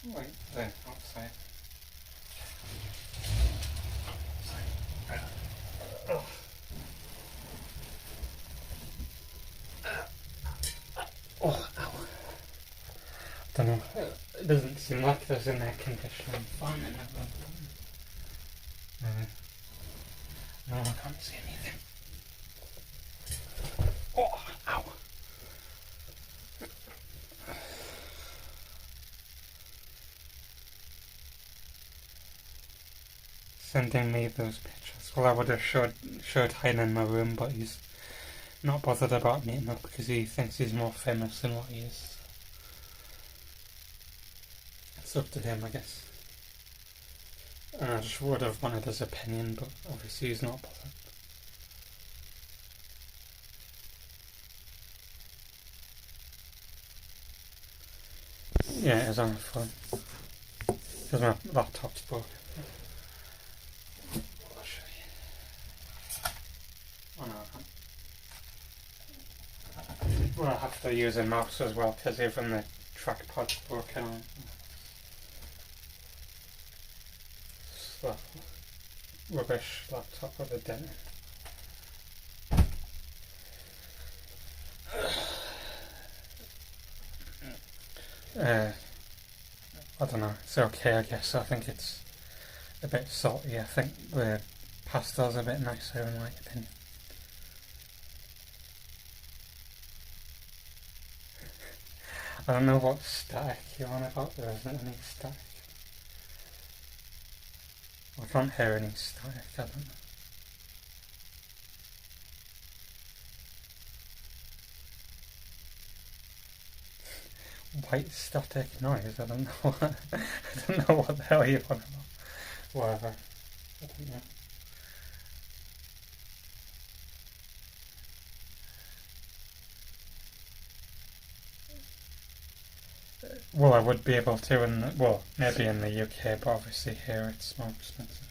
Wait, there, outside. Oh, ow. Don't know. It doesn't seem like there's an air conditioning fan in it. No, I can't see anything. Oh, ow. Sending me those pictures. Well, I would have showed hiding in my room, but he's not bothered about meeting up because he thinks he's more famous than what he is. It's up to him, I guess. And I just would have wanted his opinion, but obviously he's not bothered. Yeah, it is on my phone. Because my laptop's broken. I'll show you. Oh no, I can't. Well, I have to use a mouse as well because even the trackpad's broken on it. It's that rubbish laptop with a dent. I don't know. It's okay, I guess. I think it's a bit salty. I think the pasta's a bit nicer in my opinion. I don't know what static you're on about. There isn't any static. I can't hear any static. I don't know. White static noise. I don't know. I don't know what the hell you're on about. Whatever. I don't know. Well, I would be able to maybe in the UK, but obviously here it's more expensive.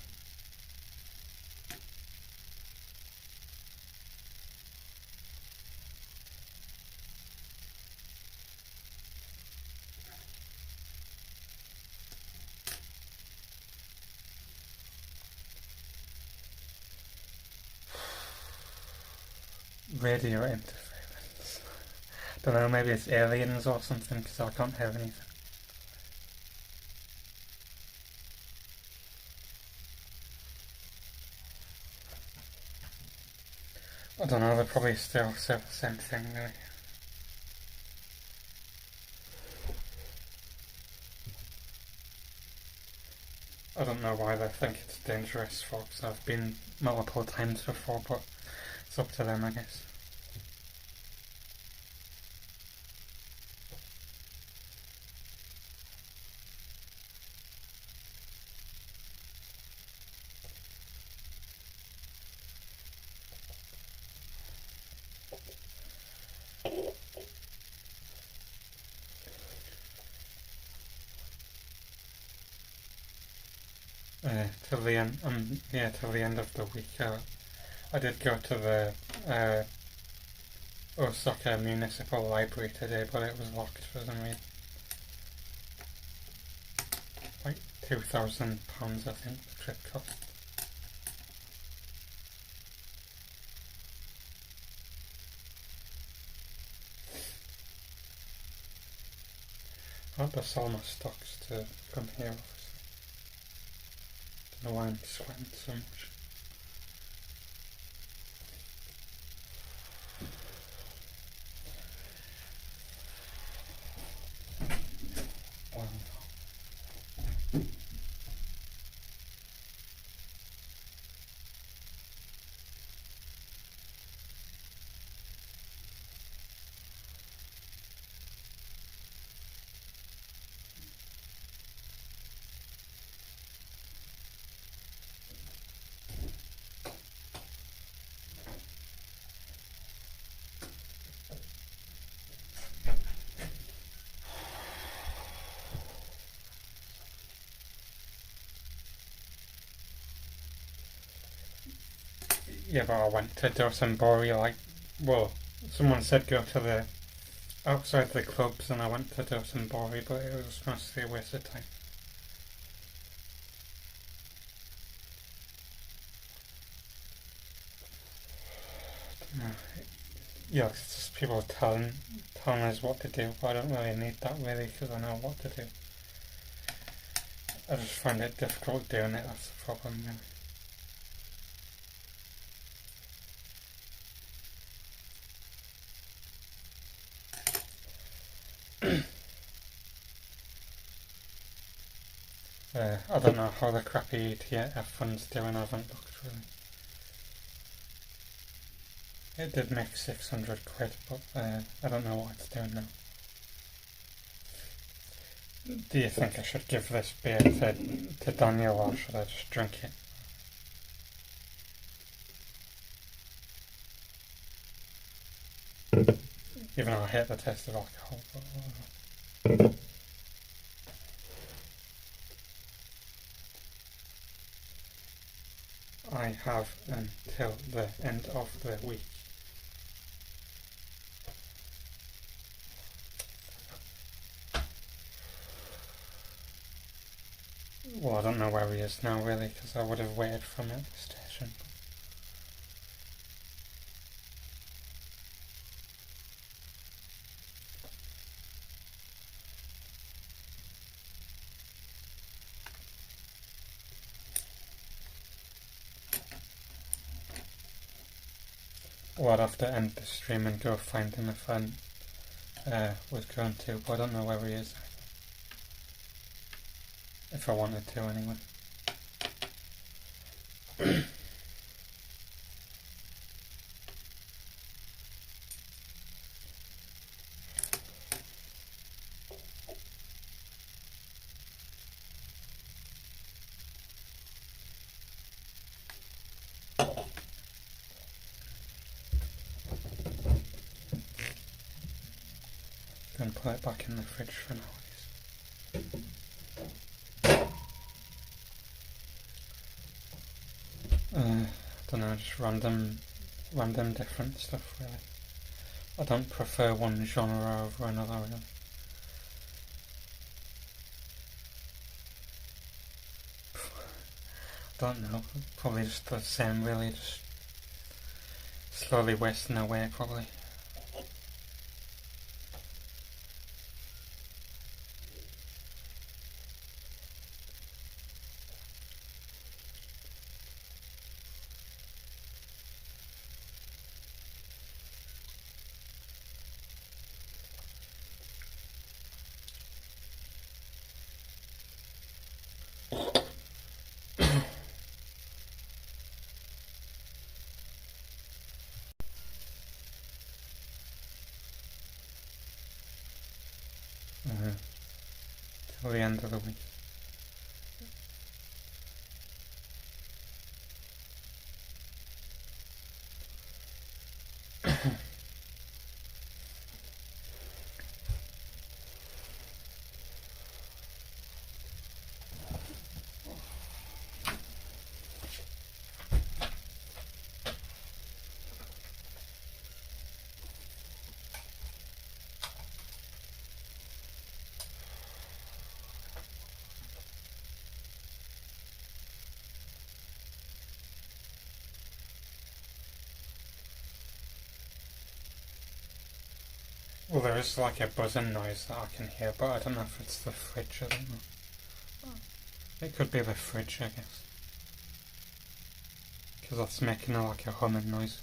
Radio interference. Don't know, maybe it's aliens or something because I can't hear anything. I don't know, they probably still say the same thing really. I don't know why they think it's dangerous, folks. I've been multiple times before, but it's up to them, I guess. Till the end of the week, I did go to the Osaka Municipal Library today, but it was locked for some reason. Like £2,000, I think the trip cost. I had to sell my stocks to come here, obviously. Don't know why I'm sweating so much. Yeah, but I went to Dosenbori, someone said go to the outside the clubs, and I went to Dosenbori, but it was mostly a waste of time. Yeah, it's just people telling us what to do, but I don't really need that really, because I know what to do. I just find it difficult doing it, that's the problem really. I don't know how the crappy ETF fund's doing, I haven't looked really. It did make 600 quid, but I don't know what it's doing now. Do you think I should give this beer to Daniel, or should I just drink it? Even though I hate the taste of alcohol. But, I have until the end of the week. Well, I don't know where he is now really, because I would have waited for him at the station. Well, I'd have to end the stream and go find him if I was going to, but I don't know where he is. If I wanted to, anyway. Go and put it back in the fridge for now. I don't know, just random different stuff really. I don't prefer one genre over another really. Don't know, probably just the same really, just slowly wasting away probably. Till the end of the week. Well, there is like a buzzing noise that I can hear, but I don't know if it's the fridge. I don't know. It could be the fridge, I guess, because that's making like a humming noise.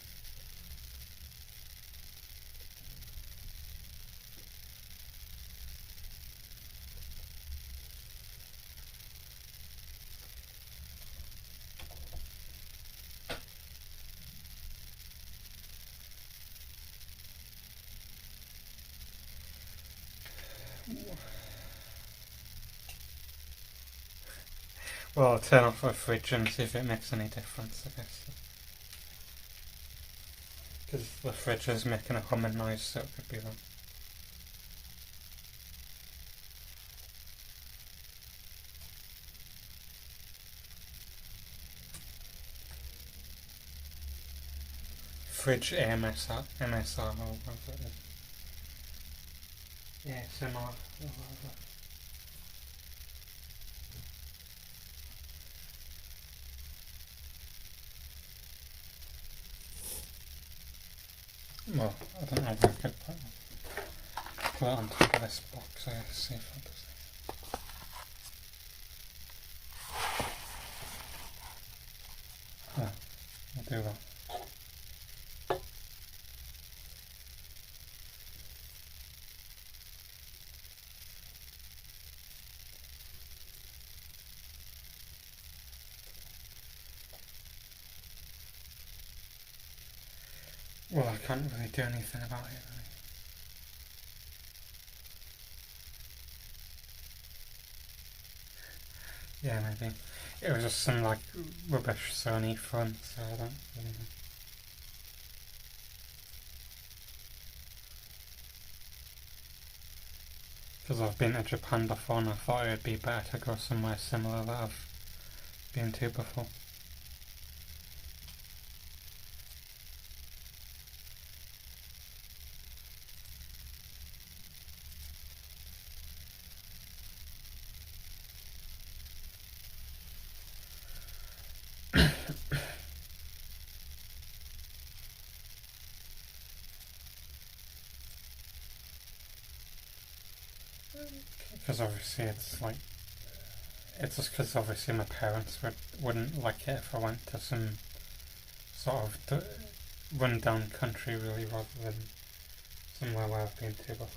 Well, I'll turn off the fridge and see if it makes any difference, I guess. Because the fridge is making a humming noise, so it could be that. Fridge AMSR, MSR, or whatever it is. Yeah, similar, or whatever. Well, I don't know if I could put it on top of this box, I guess, see if that does it. Yeah, I'll do that. Well, I can't really do anything about it, really. Yeah, maybe. It was just some, like, rubbish Sony phone, so I don't really know. Because I've been to Japan before and I thought it would be better to go somewhere similar that I've been to before. Because obviously it's just because obviously my parents wouldn't like it if I went to some sort of run down country really rather than somewhere where I've been to before.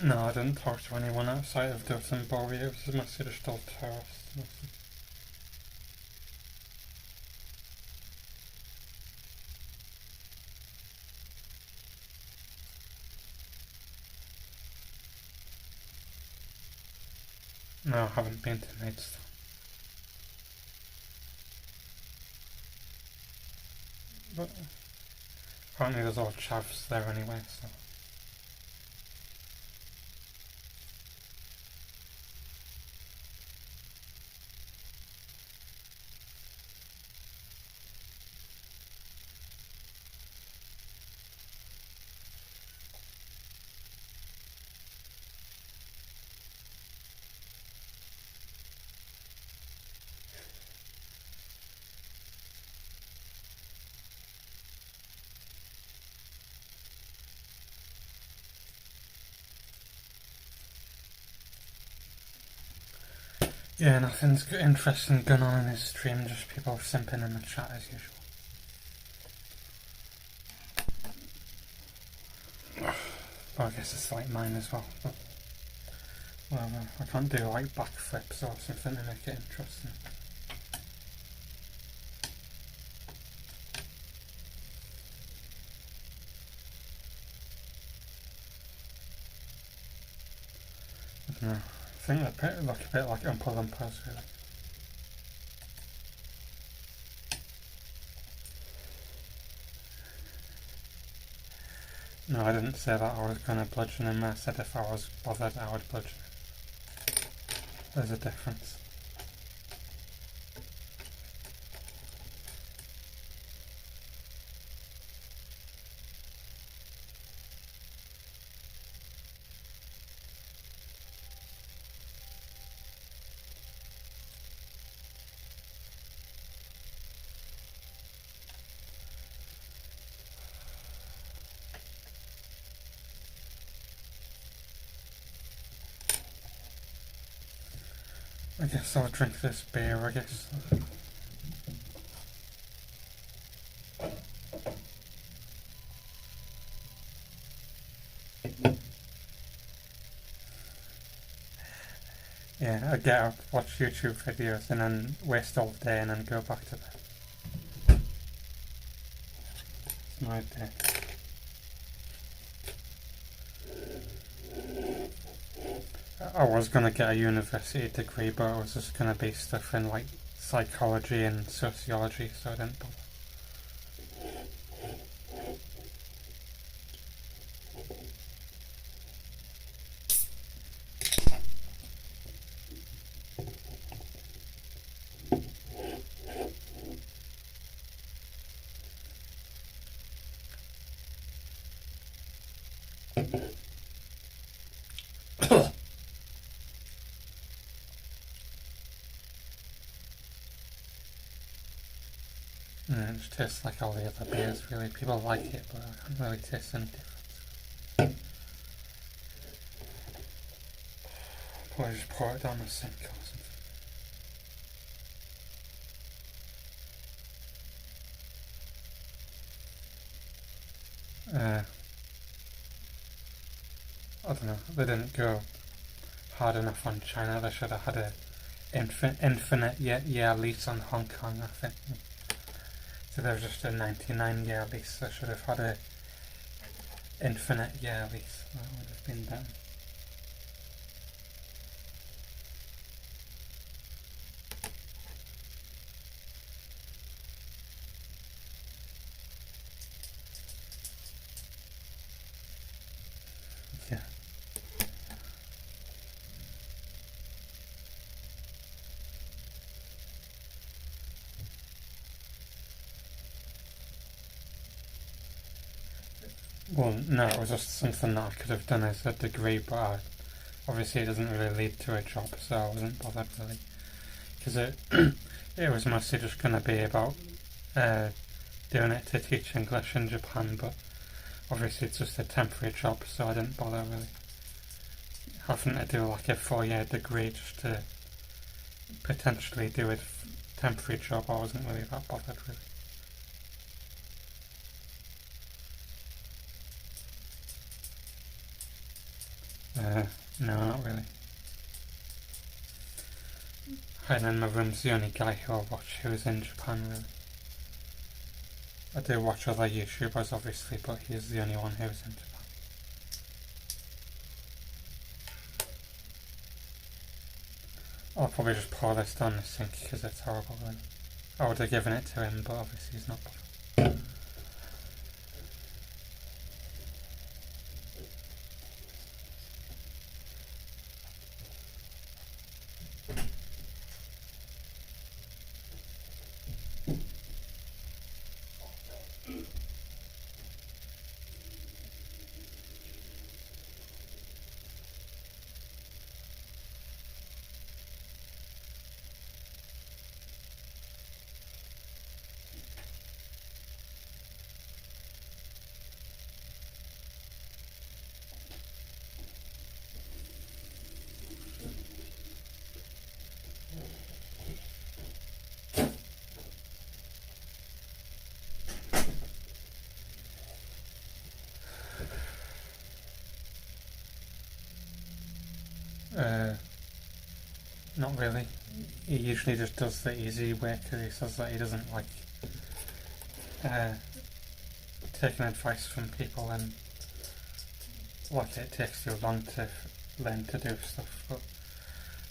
No, I didn't talk to anyone outside of Gothenburg. It was mostly just all tourists. No, I haven't been to Maidstone. But apparently there's all chavs there anyway, so. Yeah, nothing's interesting going on in this stream, just people simping in the chat as usual. Well, I guess it's like mine as well. But whatever, I can't do like backflips or something to make it interesting. I don't know. I think they look a bit like Oompa Loompas, really. No, I didn't say that I was going to bludgeon him. I said if I was bothered, I would bludgeon him. There's a difference. I guess I'll drink this beer, I guess. Yeah, I get up, watch YouTube videos, and then waste all day and then go back to bed. It's my day. I was going to get a university degree, but it was just going to be stuff in like psychology and sociology, so I didn't bother. And it just tastes like all the other beers, really. People like it, but I can't really taste any difference. Probably just pour it down the sink or something. I don't know, they didn't go hard enough on China. They should have had a infinite year lease on Hong Kong, I think. So there was just a 99-year lease. They should have had a infinite year lease. That would have been better. Yeah. Well, no, it was just something that I could have done as a degree, but obviously it doesn't really lead to a job, so I wasn't bothered really. Because it was mostly just going to be about doing it to teach English in Japan, but obviously it's just a temporary job, so I didn't bother really. Having to do like a 4-year degree just to potentially do a temporary job, I wasn't really that bothered really. No, not really. Hiding in my room's the only guy who I watch who's in Japan really. I do watch other YouTubers obviously, but he's the only one who's in Japan. I'll probably just pour this down the sink because it's horrible really. I would have given it to him, but obviously he's not bothered. Not really. He usually just does the easy way because he says that he doesn't like taking advice from people, and like it takes too long to learn to do stuff. But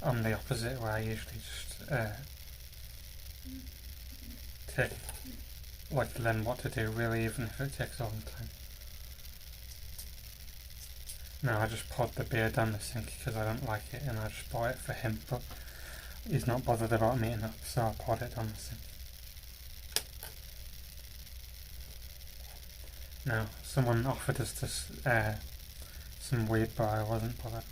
I'm the opposite, where I usually just learn what to do really, even if it takes a long time. No, I just poured the beer down the sink because I don't like it, and I just bought it for him, but he's not bothered about meeting up, so I poured it down the sink. No, someone offered us this, some weed, but I wasn't bothered.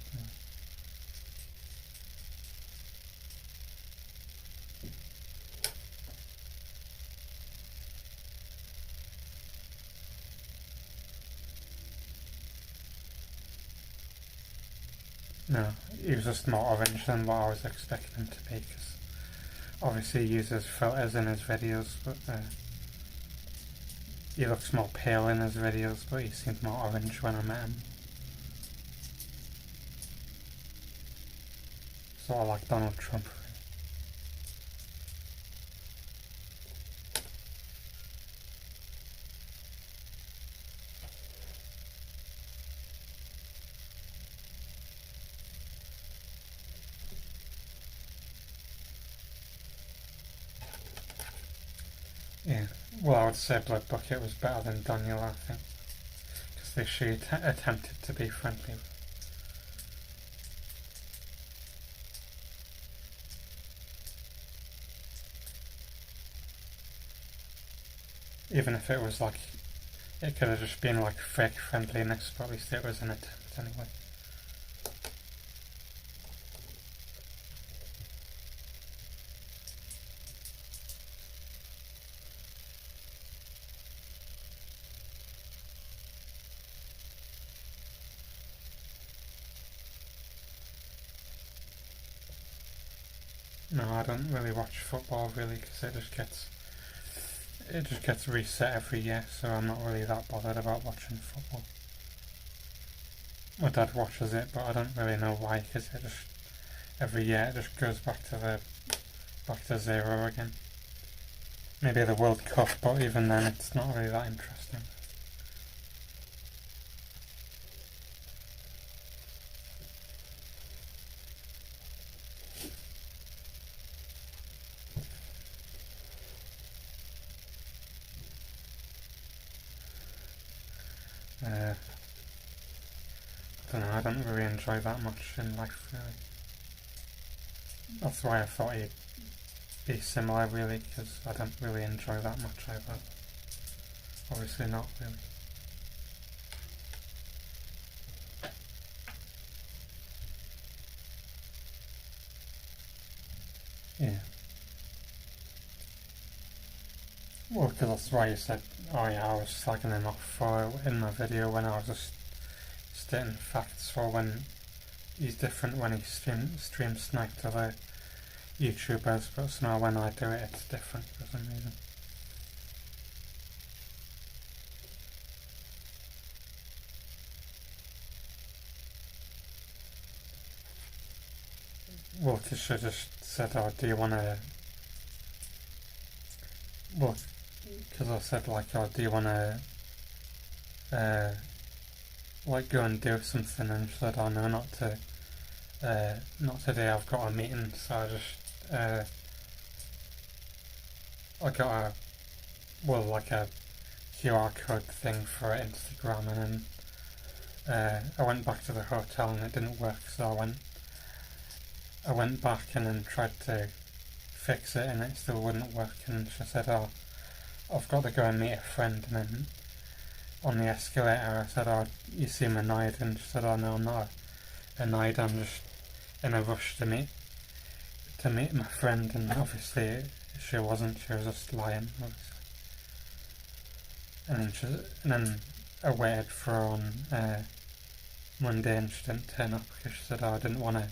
No, he was just more orange than what I was expecting him to be, because obviously he uses filters in his videos, but he looks more pale in his videos, but he seemed more orange when I met him. Sort of like Donald Trump. Yeah, well, I would say Blood Bucket was better than Daniel, I think, because she attempted to be friendly. Even if it was like, it could have just been like fake friendliness, but at least it was an attempt anyway. No, I don't really watch football really, because it just gets reset every year, so I'm not really that bothered about watching football. My dad watches it, but I don't really know why, because it just every year it just goes back to zero again. Maybe the World Cup, but even then it's not really that interesting. I don't know, I don't really enjoy that much in life, really. That's why I thought he'd be similar, really, because I don't really enjoy that much either. Obviously not, really. Yeah. Well, because that's why you said, oh yeah, I was slagging him off for in my video when I was just stating facts for when he's different when he streams Snipe to the YouTubers, but now when I do it, it's different for some reason. Well, because she just said, oh, do you want to... Well, because I said, like, oh, do you want to, like, go and do something? And she said, oh, no, not today, I've got a meeting. So I just, I got like a QR code thing for Instagram, and then I went back to the hotel and it didn't work, so I went back and then tried to fix it and it still wouldn't work, and she said, oh, I've got to go and meet a friend. And then on the escalator I said, oh, you seem annoyed, and she said, oh no, I'm not annoyed, I'm just in a rush to meet my friend. And obviously she wasn't, she was just lying, obviously. And then I waited for her on Monday and she didn't turn up, because she said, oh, I didn't want to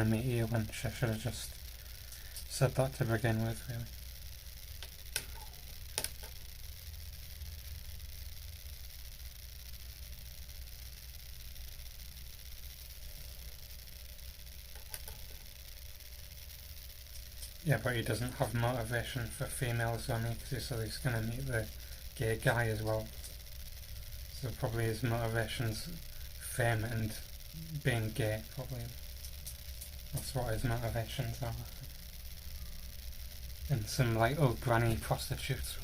meet you, when she should have just said that to begin with, really. Yeah, but he doesn't have motivation for females on me, because he said he's going to meet the gay guy as well. So probably his motivation's fame and being gay, probably. That's what his motivations are. And some, like, old granny prostitutes.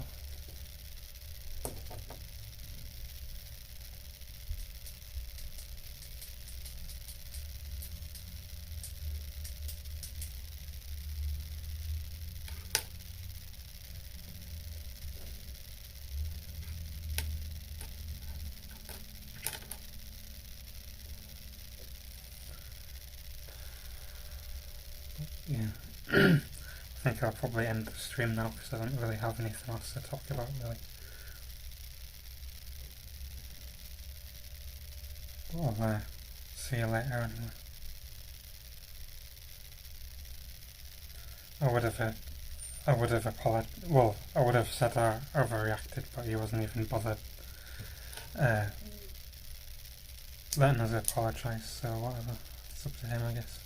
Yeah. I think I'll probably end the stream now, because I don't really have anything else to talk about, really. But I'll see you later anyway. I would have, I would have apologized. Well, I would have said I overreacted, but he wasn't even bothered uh, letting us apologise. So whatever, it's up to him, I guess.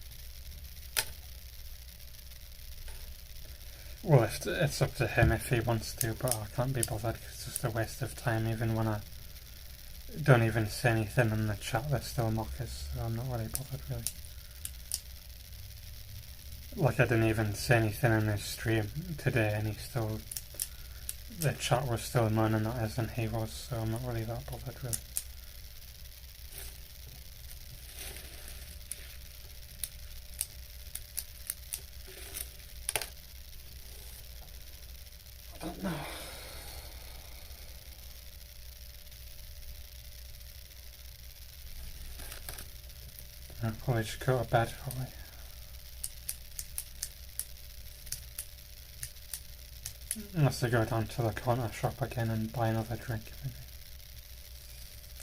Well, if it's up to him if he wants to, but I can't be bothered because it's just a waste of time. Even when I don't even say anything in the chat, they're still mockers, so I'm not really bothered, really. Like, I didn't even say anything in his stream today, and the chat was still moaning at us, and he was, so I'm not really that bothered, really. I don't know. I'll probably just go to bed, probably. Unless I go down to the corner shop again and buy another drink, maybe.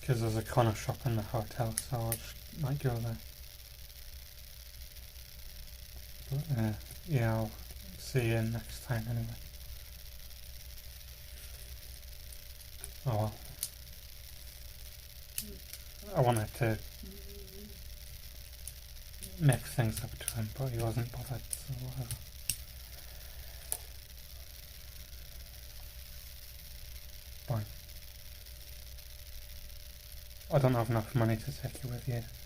Because there's a corner shop in the hotel, so I'll just might go there. But, yeah, I'll see you next time anyway. Oh well. I wanted to make things up to him, but he wasn't bothered, so whatever. Bye. I don't have enough money to take you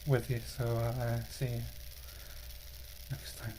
with you, so see you next time.